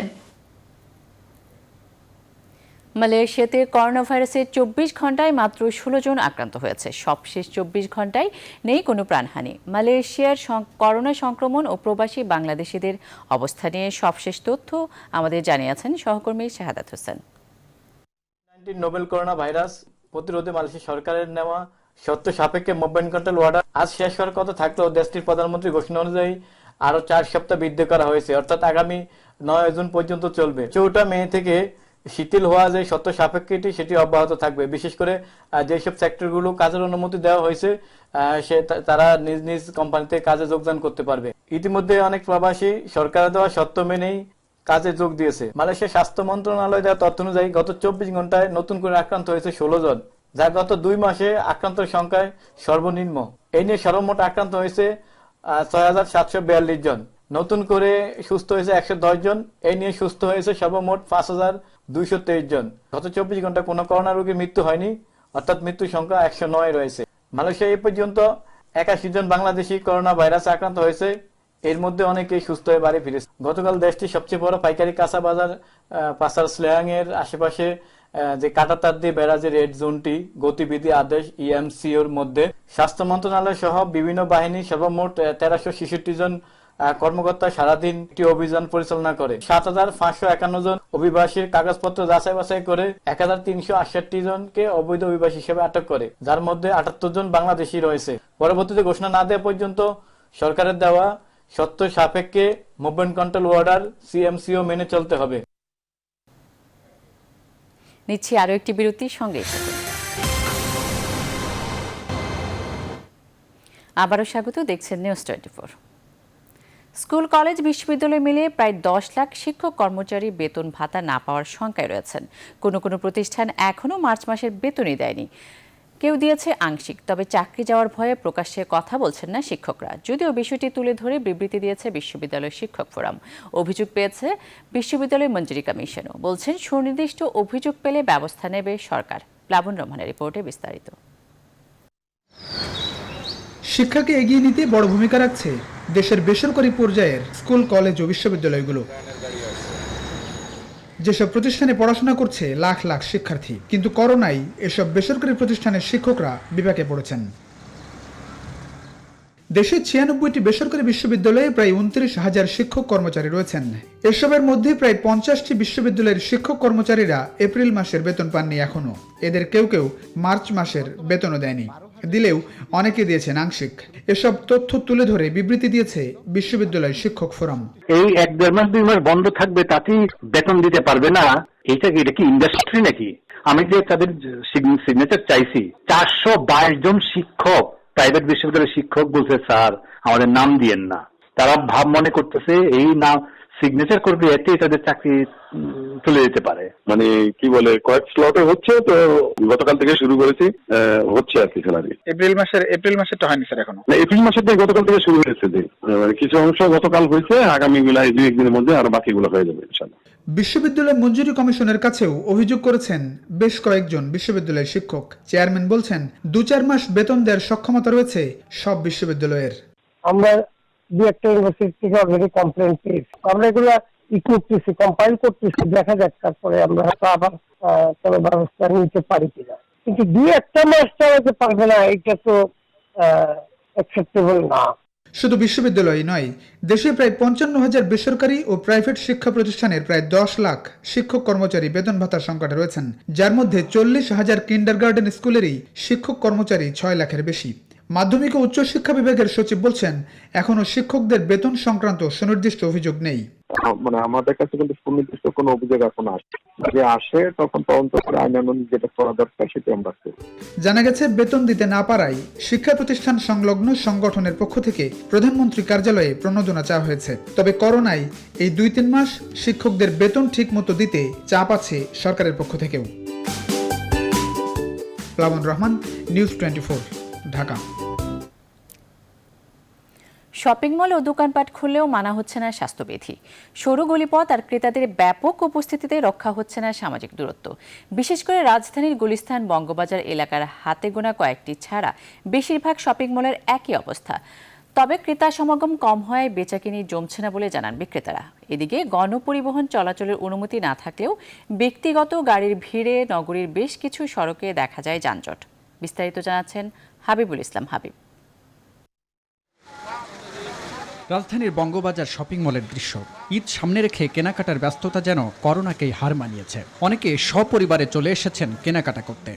মালয়েশিয়াতে করোনা ভাইরাসের 24 ঘন্টায় মাত্র 16 জন আক্রান্ত হয়েছে। সবশেষ 24 ঘন্টায় নেই কোনো প্রাণহানি। মালয়েশিয়ার করোনা সংক্রমণ ও প্রবাসী বাংলাদেশিদের অবস্থা নিয়ে সবশেষ তথ্য আমাদের জানিয়েছেন সহকর্মী Shahadat Hossain. Nobel corona virus প্রতিরোধে মালয়েশিয়া সরকারের নেওয়া শর্ত সাপেক্ষে মুভমেন্ট কন্ট্রোল অর্ডার আজ শেষ হওয়ার কথা থাকলেও দেশটির প্রধানমন্ত্রী ঘোষণা অনুযায়ী আরো 4 সপ্তাহ বৃদ্ধি করা হয়েছে, অর্থাৎ আগামী 9 জুন পর্যন্ত চলবে। 4 মে থেকে শিথিল হওয়া যে শর্ত সাপেক্ষটি সেটি অব্যাহত থাকবে। বিশেষ করে যেসব সেক্টরগুলো কাজের অনুমতি দেওয়া হয়েছে তারা নিজ নিজ কোম্পানিতে কাজে যোগদান করতে পারবে। ইতিমধ্যে অনেক প্রবাসী সরকারের দেওয়া শর্ত মেনেই কাজে যোগ দিয়েছে। মালয়েশিয়া স্বাস্থ্য মন্ত্রণালয় দেওয়া তথ্য অনুযায়ী গত 24 ঘন্টায় নতুন করে আক্রান্ত হয়েছে 16 জন, যা গত 2 মাসে আক্রান্তের সংখ্যায় সর্বনিম্ন। এই নিয়ে সর্বমোট আক্রান্ত হয়েছে 6,742 জন। নতুন করে সুস্থ হয়েছে 110 জন। এই নিয়ে সুস্থ হয়েছে সর্বমোট 5,223 জন। গত 24 ঘন্টায় কোনো করোনা রোগীর মৃত্যু হয়নি, অর্থাৎ মৃত্যুর সংখ্যা 109 রয়েছে। মালয়েশিয়া এই পর্যন্ত 81 জন বাংলাদেশি করোনা ভাইরাসে আক্রান্ত হয়েছে। এর মধ্যে অনেকেই সুস্থ হয়ে বাড়ি ফিরেছে। গতকাল দেশটির সবচেয়ে বড় পাইকারি কাঁচা বাজার পাসার স্লেয়াং এর আশেপাশে যে কাঁটাতার দিয়ে বেড়া যে রেড জোনটি গতিবিধি আদেশ EMCOর মধ্যে স্বাস্থ্য মন্ত্রণালয় সহ বিভিন্ন বাহিনী সর্বমোট 1366 জন কর্মকর্তা সারাদিন একটি অভিযান পরিচালনা করে। 7,551 জন অভিবাসীর কাগজপত্র যাচাই বাছাই করে 1,368 জনকে অবৈধ অভিবাসী হিসেবে আটক করে, যার মধ্যে 78 জন বাংলাদেশি রয়েছে। পরবর্তীতে ঘোষণা না দেওয়া পর্যন্ত সরকারের দেওয়া শর্ত সাপেক্ষে মুভমেন্ট কন্ট্রোল অর্ডার CMCO মেনে চলতে হবে। নিচ্ছি আরো একটি বিরতির সঙ্গে আবারও স্বাগত। দেখছেন নিউজ 24। স্কুল, কলেজ, বিশ্ববিদ্যালয় মিলিয়ে প্রায় 10 লাখ শিক্ষক কর্মচারী বেতন ভাতা না পাওয়ার শঙ্কায় রয়েছেন। কোনো কোনো প্রতিষ্ঠান এখনও মার্চ মাসের বেতনই দেয়নি, কেউ দিয়েছে আংশিক। তবে চাকরি যাওয়ার ভয়ে প্রকাশ্যে কথা বলছেন না শিক্ষকরা। যদিও বিষয়টি তুলে ধরে বিবৃতি দিয়েছে বিশ্ববিদ্যালয় শিক্ষক ফোরাম। অভিযোগ পেয়েছে বিশ্ববিদ্যালয় মঞ্জুরি কমিশনও। বলছেন সুনির্দিষ্ট অভিযোগ পেলে ব্যবস্থা নেবে সরকার। প্লাবন রহমানের রিপোর্টে বিস্তারিত। শিক্ষাকে এগিয়ে নিতে বড় ভূমিকা রাখছে দেশের বেসরকারি পর্যায়ের স্কুল, কলেজ ও বিশ্ববিদ্যালয়গুলো। যেসব প্রতিষ্ঠানে পড়াশোনা করছে লাখ লাখ শিক্ষার্থী, কিন্তু করোনায় এসব বেসরকারি প্রতিষ্ঠানের শিক্ষকরা বিপাকে পড়েছেন। দেশে 96টি বেসরকারি বিশ্ববিদ্যালয়ে প্রায় 29,000 শিক্ষক কর্মচারী রয়েছেন। এসবের মধ্যে প্রায় 50টি বিশ্ববিদ্যালয়ের শিক্ষক কর্মচারীরা এপ্রিল মাসের বেতন পাননি এখনো। এদের কেউ কেউ মার্চ মাসের বেতনও দেয়নি, দিলেও অনেকে দিয়েছেন আংশিক। এসব তথ্য তুলে ধরে বিবৃতি দিয়েছে বিশ্ববিদ্যালয় শিক্ষক ফোরাম। এই 1-1.5 মাস 2 মাস বন্ধ থাকবে, তাতেই বেতন দিতে পারবে না? এটা কি ইন্ডাস্ট্রি নাকি? আমি যে তাদের সিগনেচার চাইছি, 422 জন শিক্ষক, প্রাইভেট বিশ্ববিদ্যালয়ের শিক্ষক বলছে স্যার আমাদের নাম দিয়েন না। তারা ভাব মনে করতেছে এই নাম সিগনেচার করবে এতে তাদের চাকরি চলে যেতে পারে। মানে কি বলে কয়েক স্লটে হচ্ছে, তো গতকাল থেকে শুরু করেছি, হচ্ছে আর কি স্যালারি। এপ্রিল মাসেরটা হয়নি স্যার এখনো? না, এপ্রিল মাসের থেকে গতকাল থেকে শুরু হয়েছে, যে মানে কিছু অংশ গতকাল হয়েছে, আগামী বেলায় 2-1 দিনের মধ্যে আরো বাকিগুলো হয়ে যাবে ইনশাআল্লাহ। বিশ্ববিদ্যালয় মঞ্জুরি কমিশনের কাছেও অভিযোগ করেছেন বেশ কয়েকজন বিশ্ববিদ্যালয়ের শিক্ষক। চেয়ারম্যান বলছেন 2-4 মাস বেতন দেওয়ার সক্ষমতা রয়েছে সব বিশ্ববিদ্যালয়ের। আমরা 2-1টা ইউনিভার্সিটি থেকে অলরেডি কমপ্লেন পেয়েছি, আমরা এগুলো করতেছি, কম্পাইল করতেছি, দেখা যাক তারপরে আমরা হয়তো আবার কোনো ব্যবস্থা নিতে পারি কিনা। কিন্তু 2-1টা মাস চালাতে পারবে না, এটা তো অ্যাকসেপ্টেবল না। শুধু বিশ্ববিদ্যালয় নয়, দেশে প্রায় 55,000 বেসরকারি ও প্রাইভেট শিক্ষা প্রতিষ্ঠানের প্রায় 10 লাখ শিক্ষক কর্মচারী বেতন ভাতার সংকটে রয়েছেন, যার মধ্যে 40,000 কিন্ডারগার্টেন স্কুলেরই শিক্ষক কর্মচারী 6 লাখের বেশি। মাধ্যমিক ও উচ্চশিক্ষা বিভাগের সচিব বলছেন এখনো শিক্ষকদের বেতন সংক্রান্ত সুনির্দিষ্ট অভিযোগ নেই। মানে আমাদের কাছে কিন্তু সুনির্দিষ্ট কোনো অভিযোগ এখন যে আসে তখন তদন্ত করে আইনানুগ যেটা করা দরকার সেটা আমরা করি। জানা গেছে বেতন দিতে না পারায় শিক্ষা প্রতিষ্ঠান সংলগ্ন সংগঠনের পক্ষ থেকে প্রধানমন্ত্রী কার্যালয়ে প্রণোদনা চাওয়া হয়েছে। তবে করোনায় এই 2-3 মাস শিক্ষকদের বেতন ঠিক মতো দিতে চাপ আছে সরকারের পক্ষ থেকেও। Plabon Rahman, news 24, Dhaka. Shopping mall ও দোকানপাট খুললেও মানা হচ্ছে না স্বাস্থ্যবিধি। সরু গলিপথ আর ক্রেতাদের ব্যাপক উপস্থিতিতে রক্ষা হচ্ছে না সামাজিক দূরত্ব। বিশেষ করে রাজধানীর গুলিস্তান, বঙ্গবাজার এলাকার হাতে গোনা কয়েকটি ছাড়া বেশিরভাগ শপিং মলের একই অবস্থা। তবে ক্রেতা সমাগম কম হওয়ায় বেচাকেনি জমছে না বলে জানান বিক্রেতারা। এদিকে গণপরিবহন চলাচলের অনুমতি না থাকলেও ব্যক্তিগত গাড়ির ভিড়ে নগরীর বেশ কিছু সড়কে দেখা যায় যানজট। বিস্তারিত জানাচ্ছেন হাবিবুল ইসলাম হাবিব। রাজধানীর বঙ্গবাজার শপিং মলের দৃশ্য। ঈদ সামনে রেখে কেনাকাটার ব্যস্ততা যেন করোনাকেই হার মানিয়েছে। অনেকে সপরিবারে চলে এসেছেন কেনাকাটা করতে।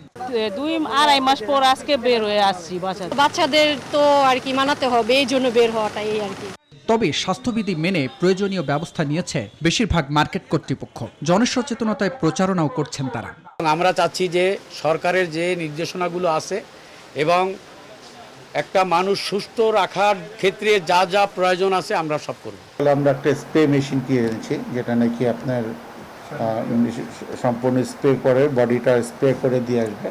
2-2.5 মাস পর আজকে বের হয়ে আসছি। বাচ্চাদের তো আর কি মানাতে হবে, এই জন্য বের হওয়াটাই আর কি। তবে স্বাস্থ্যবিধি মেনে প্রয়োজনীয় ব্যবস্থা নিয়েছে বেশিরভাগ মার্কেট কর্তৃপক্ষ। জনসচেতনতায় প্রচারণাও করছেন তারা। আমরা চাচ্ছি যে সরকারের যে নির্দেশনাগুলো আছে এবং একটা মানুষ সুস্থ রাখার ক্ষেত্রে যা যা প্রয়োজন আছে আমরা সব করব। আমরা একটা স্প্রে মেশিন কিনে এনেছি, যেটা নাকি আপনার সম্পূর্ণ স্প্রে করে বডিটা স্প্রে করে দিয়ে আসবে।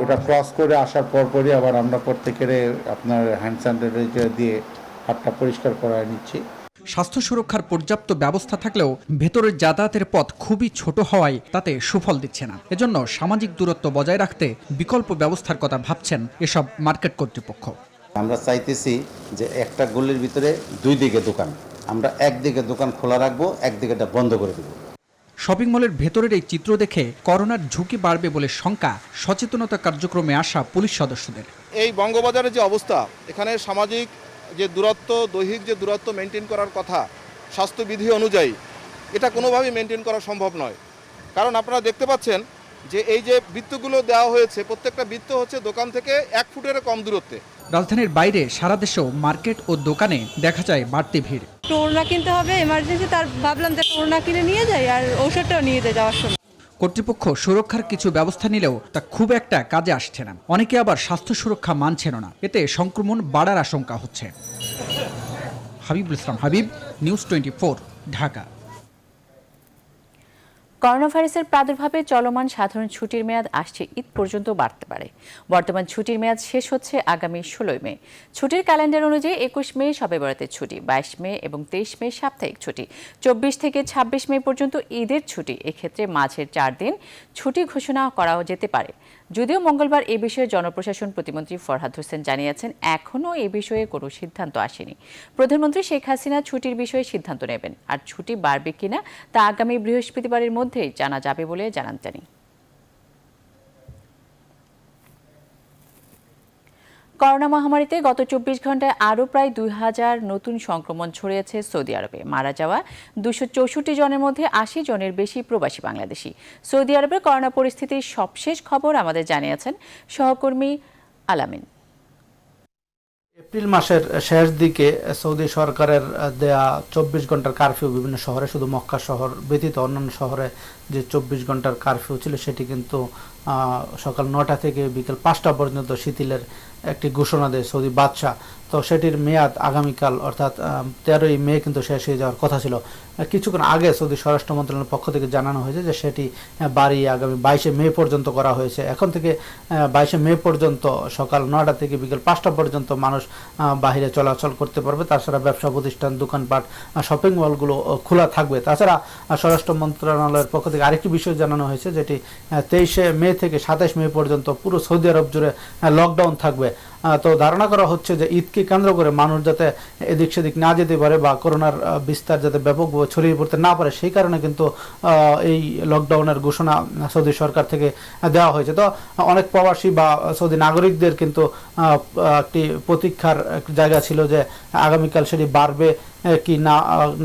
ওটা ক্রস করে আসার পরপরই আবার আমরা প্রত্যেকের আপনার হ্যান্ড স্যানিটাইজার দিয়ে হাতটা পরিষ্কার করা নিচ্ছি। স্বাস্থ্য সুরক্ষার পর্যাপ্ত ব্যবস্থা থাকলেও ভেতরের যাতায়াতের পথ খুবই ছোট হওয়ায় তাতে সুফল দিচ্ছে না। এজন্য সামাজিক দূরত্ব বজায় রাখতে বিকল্প ব্যবস্থার কথা ভাবছেন এসব মার্কেট কর্তৃপক্ষ। আমরা চাইতেছি যে একটা গলির ভিতরে 2 দিকে দোকান, আমরা একদিকে দোকান খোলা রাখবো, একদিকেটা বন্ধ করে দেবো। শপিং মলের ভেতরের এই চিত্র দেখে করোনার ঝুঁকি বাড়বে বলে শঙ্কা সচেতনতা কার্যক্রমে আসা পুলিশ সদস্যদের। এই বঙ্গবাজারের যে অবস্থা, এখানে সামাজিক যে দূরত্ব, দৈহিক যে দূরত্ব মেনটেন করার কথা স্বাস্থ্যবিধি অনুযায়ী, এটা কোনোভাবেই মেনটেন করা সম্ভব নয়। কারণ আপনারা দেখতে পাচ্ছেন যে এই যে বৃত্তগুলো দেওয়া হয়েছে, প্রত্যেকটা বৃত্ত হচ্ছে দোকান থেকে 1 ফুটের কম দূরত্বে। রাজধানীর বাইরে সারা দেশেও মার্কেট ও দোকানে দেখা যায় বাড়তি ভিড়। ওড়না কিনতে হবে এমার্জেন্সি, তার ভাবলাম যে ওড়না কিনে নিয়ে যাই আর ঔষধটাও নিয়ে যাওয়ার সময়। কর্তৃপক্ষ সুরক্ষার কিছু ব্যবস্থা নিলেও তা খুব একটা কাজে আসছে না। অনেকে আবার স্বাস্থ্য সুরক্ষা মানছেন না, এতে সংক্রমণ বাড়ার আশঙ্কা হচ্ছে। হাবিবুল ইসলাম হাবিব, নিউজ 24, ঢাকা। করোনাভাইরাসের প্রাদুর্ভাবে চলমান সাধারণ ছুটির মেয়াদ আসছে ঈদ পর্যন্ত বাড়তে পারে। বর্তমান ছুটির মেয়াদ শেষ হচ্ছে আগামী 16 মে। ছুটির ক্যালেন্ডার অনুযায়ী 21 মে শবে বরাতের ছুটি, 22 মে এবং 23 মে সাপ্তাহিক ছুটি, 24 থেকে 26 মে পর্যন্ত ঈদের ছুটি। এক্ষেত্রে মাঝের 4 দিন ছুটি ঘোষণা করা যেতে পারে। যদিও মঙ্গলবার এ বিষয়ে জনপ্রশাসন প্রতিমন্ত্রী ফরহাদ হোসেন জানিয়েছেন এখনও এ বিষয়ে কোনো সিদ্ধান্ত আসেনি। প্রধানমন্ত্রী শেখ হাসিনা ছুটির বিষয়ে সিদ্ধান্ত নেবেন, আর ছুটি বাড়বে কিনা তা আগামী বৃহস্পতিবারের মধ্যেই জানা যাবে বলে জানান তিনি। করোনা মহামারীতে গত 24 ঘন্টায় আরও প্রায় 2000 নতুন সংক্রমণ ছড়িয়েছে সৌদি আরবে। মারা যাওয়া 264 জনের মধ্যে 80 জনের বেশি প্রবাসী বাংলাদেশি। সৌদি আরবের করোনা পরিস্থিতির সবশেষ খবর আমাদের জানিয়েছেন সহকর্মী আলামিন। এপ্রিল মাসের শেষ দিকে সৌদি সরকারের দেয়া 24 ঘন্টার কারফিউ বিভিন্ন শহরে, শুধু মক্কা শহর ব্যতীত অন্যান্য শহরে যে 24 ঘন্টার কারফিউ ছিল সেটি কিন্তু সকাল 9টা থেকে বিকেল 5টা পর্যন্ত শিথিলের একটি ঘোষণা দেয় সৌদি বাদশাহ। তো সেটির মেয়াদ আগামীকাল অর্থাৎ 13ই মে কিন্তু শেষ হয়ে যাওয়ার কথা ছিল। কিছুক্ষণ আগে সৌদি স্বরাষ্ট্র মন্ত্রণালয়ের পক্ষ থেকে জানানো হয়েছে যে সেটি বাড়িয়ে আগামী 22শে মে পর্যন্ত করা হয়েছে। এখন থেকে 22শে মে পর্যন্ত সকাল 9টা থেকে বিকেল 5টা পর্যন্ত মানুষ বাহিরে চলাচল করতে পারবে। তাছাড়া ব্যবসা প্রতিষ্ঠান, দোকানপাট, শপিং মলগুলো খোলা থাকবে। তাছাড়া স্বরাষ্ট্র মন্ত্রণালয়ের পক্ষ থেকে আরেকটি বিষয় জানানো হয়েছে, যেটি 23শে মে থেকে 27 মে পর্যন্ত পুরো সৌদি আরব জুড়ে লকডাউন থাকবে। তো ধারণা করা হচ্ছে যে ঈদকে কেন্দ্র করে মানুষ যাতে এদিক সেদিক না যেতে পারে বা করোনার বিস্তার যাতে ব্যাপকভাবে ছড়িয়ে পড়তে না পারে, সেই কারণে কিন্তু এই লকডাউনের ঘোষণা সৌদি সরকার থেকে দেওয়া হয়েছে। তো অনেক প্রবাসী বা সৌদি নাগরিকদের কিন্তু একটি প্রতীক্ষার জায়গা ছিল যে আগামীকাল সেটি বাড়বে কি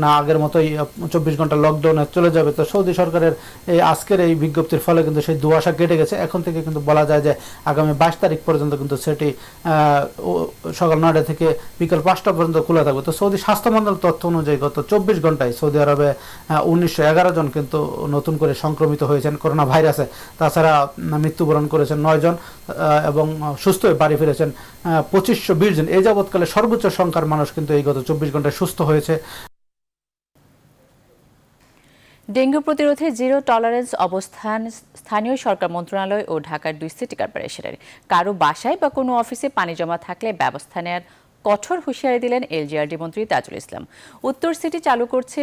না আগের মতোই 24 ঘন্টা লকডাউনে চলে যাবে। তো সৌদি সরকারের এই আজকের এই বিজ্ঞপ্তির ফলে কিন্তু সেই দুয়াশা কেটে গেছে। এখন থেকে কিন্তু বলা যায় যে আগামী 22 তারিখ পর্যন্ত কিন্তু সেটি সকাল 9টা থেকে বিকেল 5টা পর্যন্ত খোলা থাকবে। তো সৌদি স্বাস্থ্য মন্ত্রণালয়ের তথ্য অনুযায়ী গত 24 ঘন্টায় সৌদি আরবে 1911 জন কিন্তু নতুন করে সংক্রমিত হয়েছেন করোনা ভাইরাসে। তাছাড়া মৃত্যুবরণ করেছেন 9 জন এবং সুস্থ হয়ে বাড়ি ফিরেছেন 2520 জন। এই যাবৎকালে সর্বোচ্চ সংখ্যার মানুষ কিন্তু এই গত 24 ঘন্টায় সুস্থ হয়েছে। ডেঙ্গু প্রতিরোধে জিরো টলারেন্স অবস্থান স্থানীয় সরকার মন্ত্রণালয় ও ঢাকার 2 সিটি কর্পোরেশনের। কারো বাসায় বা কোনো অফিসে পানি জমা থাকলে ব্যবস্থা নেওয়ার কঠোর হুঁশিয়ারি দিলেন এলজিআরডি মন্ত্রী তাজুল ইসলাম। উত্তর সিটি চালু করছে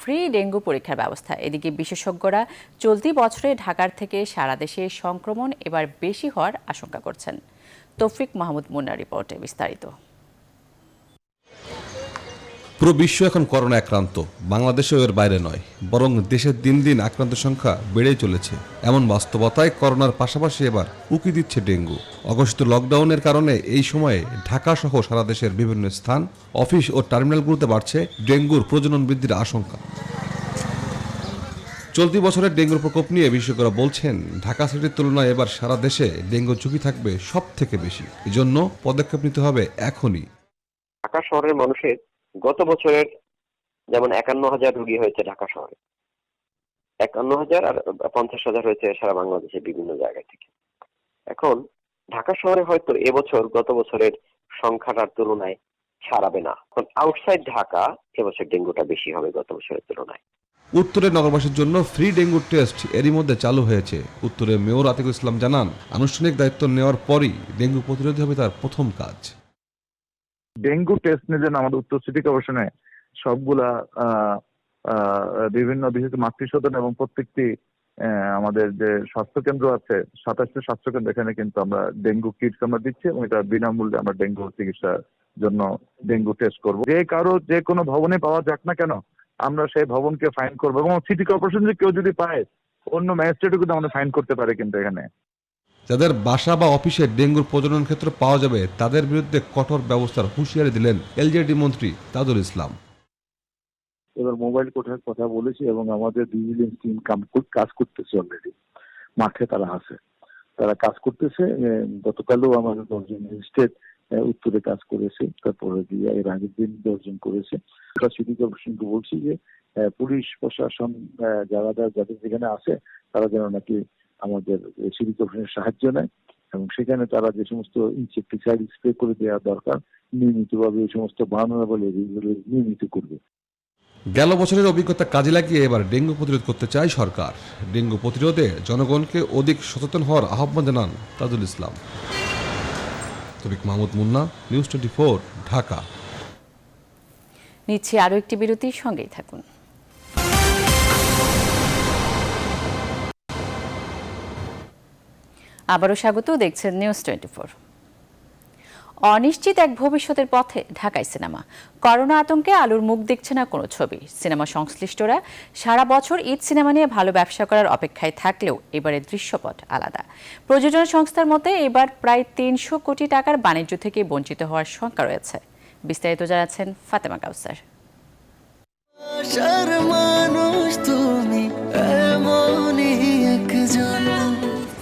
ফ্রি ডেঙ্গু পরীক্ষার ব্যবস্থা। এদিকে বিশেষজ্ঞরা চলতি বছরে ঢাকার থেকে সারা দেশে সংক্রমণ এবার বেশি হওয়ার আশঙ্কা করছেন। তৌফিক মাহমুদ মুন্নার রিপোর্টে বিস্তারিত। পুরো বিশ্ব এখন করোনা আক্রান্ত, বাংলাদেশেও এর বাইরে নয়, বরং দেশের দিন দিন আক্রান্ত সংখ্যা বেড়েই চলেছে। এমন বাস্তবতায় করোনার পাশাপাশি এবার উকি দিচ্ছে ডেঙ্গু। অঘোষিত লকডাউনের কারণে এই সময়ে ঢাকা সহ সারা দেশের বিভিন্ন স্থান, অফিস ও টার্মিনালগুলোতে বাড়ছে ডেঙ্গুর প্রজনন বৃদ্ধির আশঙ্কা। চলতি বছরের ডেঙ্গুর প্রকোপ নিয়ে বিশেষজ্ঞরা বলছেন, ঢাকা সিটির তুলনায় এবার সারা দেশে ডেঙ্গুর ঝুঁকি থাকবে সব থেকে বেশি। এজন্য পদক্ষেপ নিতে হবে এখনই। ঢাকা শহরের মানুষের গত বছরের যেমন 51,000 রোগী হয়েছে ঢাকা শহরে, 51,000 আর 50,000 হয়েছে সারা বাংলাদেশের বিভিন্ন জায়গা থেকে। এখন ঢাকা শহরে হয়তো এবছর গত বছরের সংখ্যাটার তুলনায় ছাড়াবে না। এখন আউটসাইড ঢাকা এবছর ডেঙ্গুটা বেশি হবে গত বছরের তুলনায়। উত্তরের নগরবাসীর জন্য ফ্রি ডেঙ্গু টেস্ট এরই মধ্যে চালু হয়েছে। উত্তরের মেয়র আতিকুল ইসলাম জানান, আনুষ্ঠানিক দায়িত্ব নেওয়ার পরই ডেঙ্গু প্রতিরোধী হবে তার প্রথম কাজ। ডেঙ্গু টেস্ট নিলেন আমাদের উত্তর সিটি কর্পোরেশনে সবগুলা বিভিন্ন বিশেষ মাতৃসদন এবং প্রত্যেকটি আমাদের যে স্বাস্থ্য কেন্দ্র আছে 27টি স্বাস্থ্য কেন্দ্র, এখানে কিন্তু আমরা ডেঙ্গু কিটস আমরা দিচ্ছি এবং এটা বিনামূল্যে আমরা ডেঙ্গু চিকিৎসার জন্য ডেঙ্গু টেস্ট করব। যে কারো যে কোনো ভবনে পাওয়া যাক না কেন, আমরা সেই ভবনকে ফাইন করবো এবং সিটি কর্পোরেশন যে কেউ যদি পায় অন্য ম্যাজিস্ট্রেটও কিন্তু আমাদের ফাইন করতে পারে। কিন্তু এখানে যাদের বাসা বা অফিসে ডেঙ্গুর প্রজনন ক্ষেত্র পাওয়া যাবে তাদের বিরুদ্ধে কঠোর ব্যবস্থার হুঁশিয়ারি দিলেন এলজিআরডি মন্ত্রী তাজুল ইসলাম। এবার মোবাইল কোর্টের কথা বলেছি এবং আমাদের ভিজিলেন্স টিম কাজ করতেছে, অলরেডি মাঠে তারা আছে, তারা কাজ করতেছে। গতকালও আমাদের 10 জন ম্যাজিস্ট্রেট উত্তরে কাজ করেছে, তারপরে দিয়ে এর আগের দিন 10 জন করেছে। সিটি কর্পোরেশনকে বলছি যে পুলিশ প্রশাসন যাদের যেখানে আছে তারা যেন নাকি আমাদের সিটি কর্পোরেশনের সাহায্য নেয় এবং সেখানে তারা যে সমস্ত ইনসেকটিসাইড স্প্রে করে দেওয়া দরকার নিয়মিতভাবে এই সমস্ত ভালনারেবল এরিয়াগুলো নিয়মিত করবে। গেল বছরের অভিজ্ঞতা কাজে লাগিয়ে এবার ডেঙ্গু প্রতিরোধ করতে চায় সরকার। ডেঙ্গু প্রতিরোধে জনগণকে অধিক সচেতন হওয়ার আহ্বান জানান তাজুল ইসলাম। তৌফিক মাহমুদ মুন্না, নিউজ 24, ঢাকা। নিচ্ছে আরও একটি বিরতি, সঙ্গেই থাকুন। আবারও স্বাগত, দেখছেন নিউজ 24। অনিশ্চিত এক ভবিষ্যতের পথে ঢাকায় সিনেমা। করোনা আতঙ্কে আলুর মুখ দেখছে না কোনো ছবি। সিনেমা সংশ্লিষ্টরা সারা বছর ঈদ সিনেমা নিয়ে ভালো ব্যবসা করার অপেক্ষায় থাকলেও এবারের দৃশ্যপট আলাদা। প্রযোজনা সংস্থার মতে এবার প্রায় 300 কোটি টাকার বাণিজ্য থেকে বঞ্চিত হওয়ার শঙ্কা রয়েছে। বিস্তারিত জানাচ্ছেন ফাতেমা কাউসার।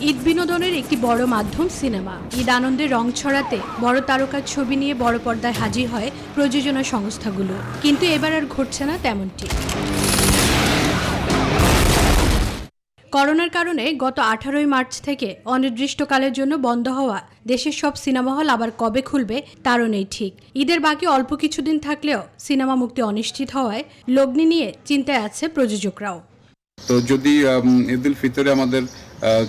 ঈদ বিনোদনের একটি বড় মাধ্যম সিনেমা। ঈদ আনন্দের রং ছড়াতে বড় তারকার ছবি নিয়ে বড় পর্দায় হাজির হয় প্রযোজনা সংস্থাগুলো, কিন্তু এবার আর ঘটছে না তেমনটি। করোনার কারণে গত 18 মার্চ থেকে অনির্দিষ্টকালের জন্য বন্ধ হওয়া দেশের সব সিনেমা হল আবার কবে খুলবে তারও নেই ঠিক। ঈদের বাকি অল্প কিছুদিন থাকলেও সিনেমা মুক্তি অনিশ্চিত হওয়ায় লগ্নি নিয়ে চিন্তায় আছে প্রযোজকরাও। তো যদি ঈদ উল ফিতরে আমাদের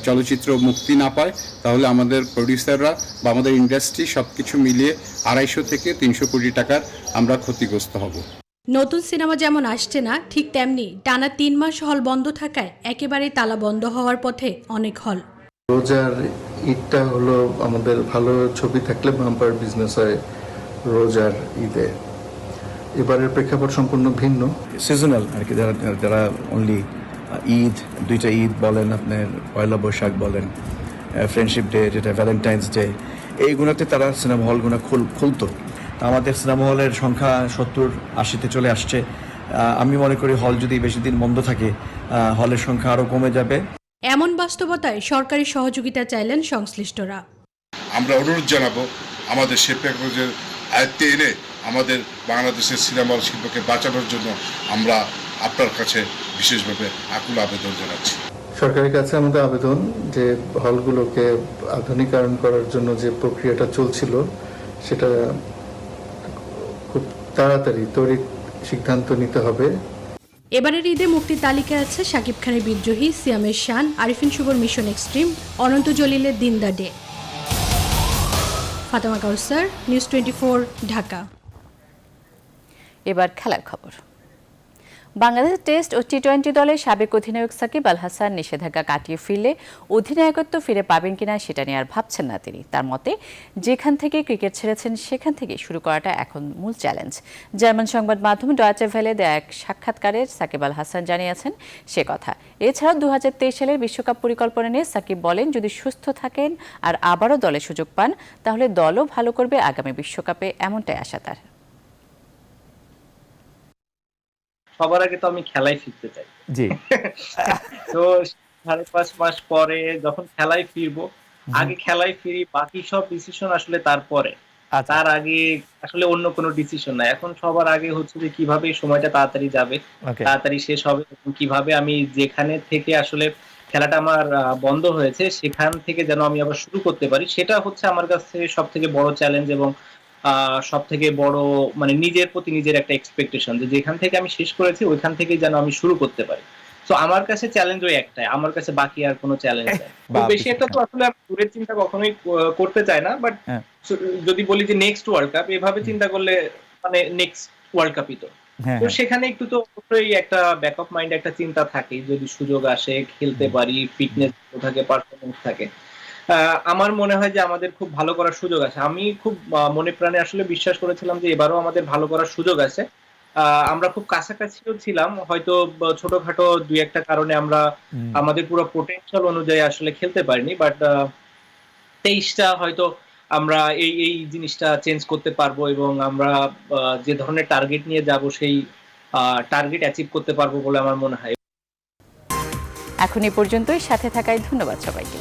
চলচ্চিত্র মুক্তি না পায় তাহলে আমাদের প্রডিউসাররা বা আমাদের ইন্ডাস্ট্রি সবকিছু মিলিয়ে 250 থেকে 300 কোটি টাকার আমরা ক্ষতিগ্রস্ত হব। নতুন সিনেমা যেমন আসছে না, ঠিক তেমনি টানা 3 মাস হল বন্ধ থাকায় একেবারেই তালা বন্ধ হওয়ার পথে অনেক হল। রোজার ঈদটা হলো আমাদের ভালো ছবি থাকলে বাম্পার বিজনেস হয় রোজার ঈদে। এবারের প্রেক্ষাপট সম্পূর্ণ ভিন্ন, সিজনাল আর কি। যারা অনলি ঈদ, 2টা ঈদ বলেন, আপনার পয়লা বৈশাখ বলেন, ফ্রেন্ডশিপ ডে যেটা ভ্যালেন্টাইন্স ডে, এইগুলোতে তারা সিনেমা হলগুলো খুলতো। আমাদের সিনেমা হলের সংখ্যা 70-80-তে চলে আসছে। আমি মনে করি হল যদি বেশি দিন বন্ধ থাকে হলের সংখ্যা আরও কমে যাবে। এমন বাস্তবতায় সরকারি সহযোগিতা চাইলেন সংশ্লিষ্টরা। আমরা অনুরোধ জানাবো আমাদের শিল্পের আয়ত্তে এনে আমাদের বাংলাদেশের সিনেমা শিল্পকে বাঁচানোর জন্য আমরা আপনার কাছে বিশেষভাবে আকুল আবেদন জানাচ্ছি। সরকারের কাছে আমাদের আবেদন যে হলগুলোকে আধুনিকায়ন করার জন্য যে প্রক্রিয়াটা চলছিল সেটা খুব তাড়াতাড়ি তড়িৎ সিদ্ধান্ত নিতে হবে। এবারের ঈদে মুক্তির তালিকায় আছে শাকিব খানের বিদ্রোহী, সিয়ামের শান, আরিফিন শুভর মিশন এক্সট্রিম, অনন্ত জলিলের দিন the day. Fatema Kawsar, news 24, Dhaka. এবার খেলার খবর। বাংলাদেশ টেস্ট ও টি-20 দলের সাবেক অধিনায়ক সাকিব আল হাসান নিষেধাজ্ঞা কাটিয়ে ফিরলে অধিনায়কত্ব ফিরে পাবেন কিনা সেটা নিয়ে আর ভাবছেন না তিনি। তার মতে যেখান থেকে ক্রিকেট ছেড়েছেন সেখান থেকে শুরু করাটা এখন মূল চ্যালেঞ্জ। জার্মান সংবাদ মাধ্যম ডয়েচে ভেলে দেয়া এক সাক্ষাৎকারে সাকিব আল হাসান জানিয়েছেন সে কথা। এছাড়াও 2023 সালের বিশ্বকাপ পরিকল্পনা নিয়ে সাকিব বলেন, যদি সুস্থ থাকেন আর আবারও দলে সুযোগ পান তাহলে দলও ভালো করবে আগামী বিশ্বকাপে, এমনটাই আশা তার। সবার আগে তো আমি খেলায় ফিরতে চাই। জি। তো 5.5 মাস পরে যখন খেলায় ফিরবো, আগে খেলায় ফিরি, বাকি সব ডিসিশন আসলে তারপরে। তার আগে আসলে অন্য কোনো ডিসিশন নাই। এখন সবার আগে হচ্ছে যে কিভাবে সময়টা তাড়াতাড়ি যাবে, তাড়াতাড়ি শেষ হবে, কিভাবে আমি যেখানে থেকে আসলে খেলাটা আমার বন্ধ হয়েছে সেখান থেকে যেন আমি আবার শুরু করতে পারি, সেটা হচ্ছে আমার কাছে সব থেকে বড় চ্যালেঞ্জ এবং সব থেকে বড় মানে নিজের প্রতি নিজের একটা এক্সপেকটেশন যে যেখান থেকে আমি শেষ করেছি ওইখান থেকেই যেন আমি শুরু করতে পারি। তো আমার কাছে চ্যালেঞ্জ ওই একটাই, আমার কাছে বাকি আর কোনো চ্যালেঞ্জ নেই। খুব বেশি একটা তো আসলে দূরের চিন্তা কখনোই করতে চায় না, বাট যদি বলি যে নেক্সট ওয়ার্ল্ড কাপ, এভাবে চিন্তা করলে মানে নেক্সট ওয়ার্ল্ড কাপই তো। তো সেখানে একটু তো অবশ্যই একটা ব্যাকআপ মাইন্ড একটা চিন্তা থাকে, যদি সুযোগ আসে, খেলতে পারি, ফিটনেস থাকে, পারফরমেন্স থাকে। আমার মনে হয় যে আমাদের খুব ভালো করার সুযোগ আছে। আমি খুব মনে প্রাণে আসলে বিশ্বাস করেছিলাম যে এবারও আমাদের ভালো করার সুযোগ আছে। আমরা খুব কাছাকাছিও ছিলাম, হয়তো ছোটখাটো 2-1টা কারণে আমরা আমাদের পুরো পোটেনশিয়াল অনুযায়ী আসলে খেলতে পারিনি, বাট 23টা হয়তো আমরা এই জিনিসটা চেঞ্জ করতে পারবো এবং আমরা যে ধরনের টার্গেট নিয়ে যাব সেই টার্গেট অ্যাচিভ করতে পারবো বলে আমার মনে হয়। এখন এই পর্যন্তই, সাথে থাকায় ধন্যবাদ সবাইকে।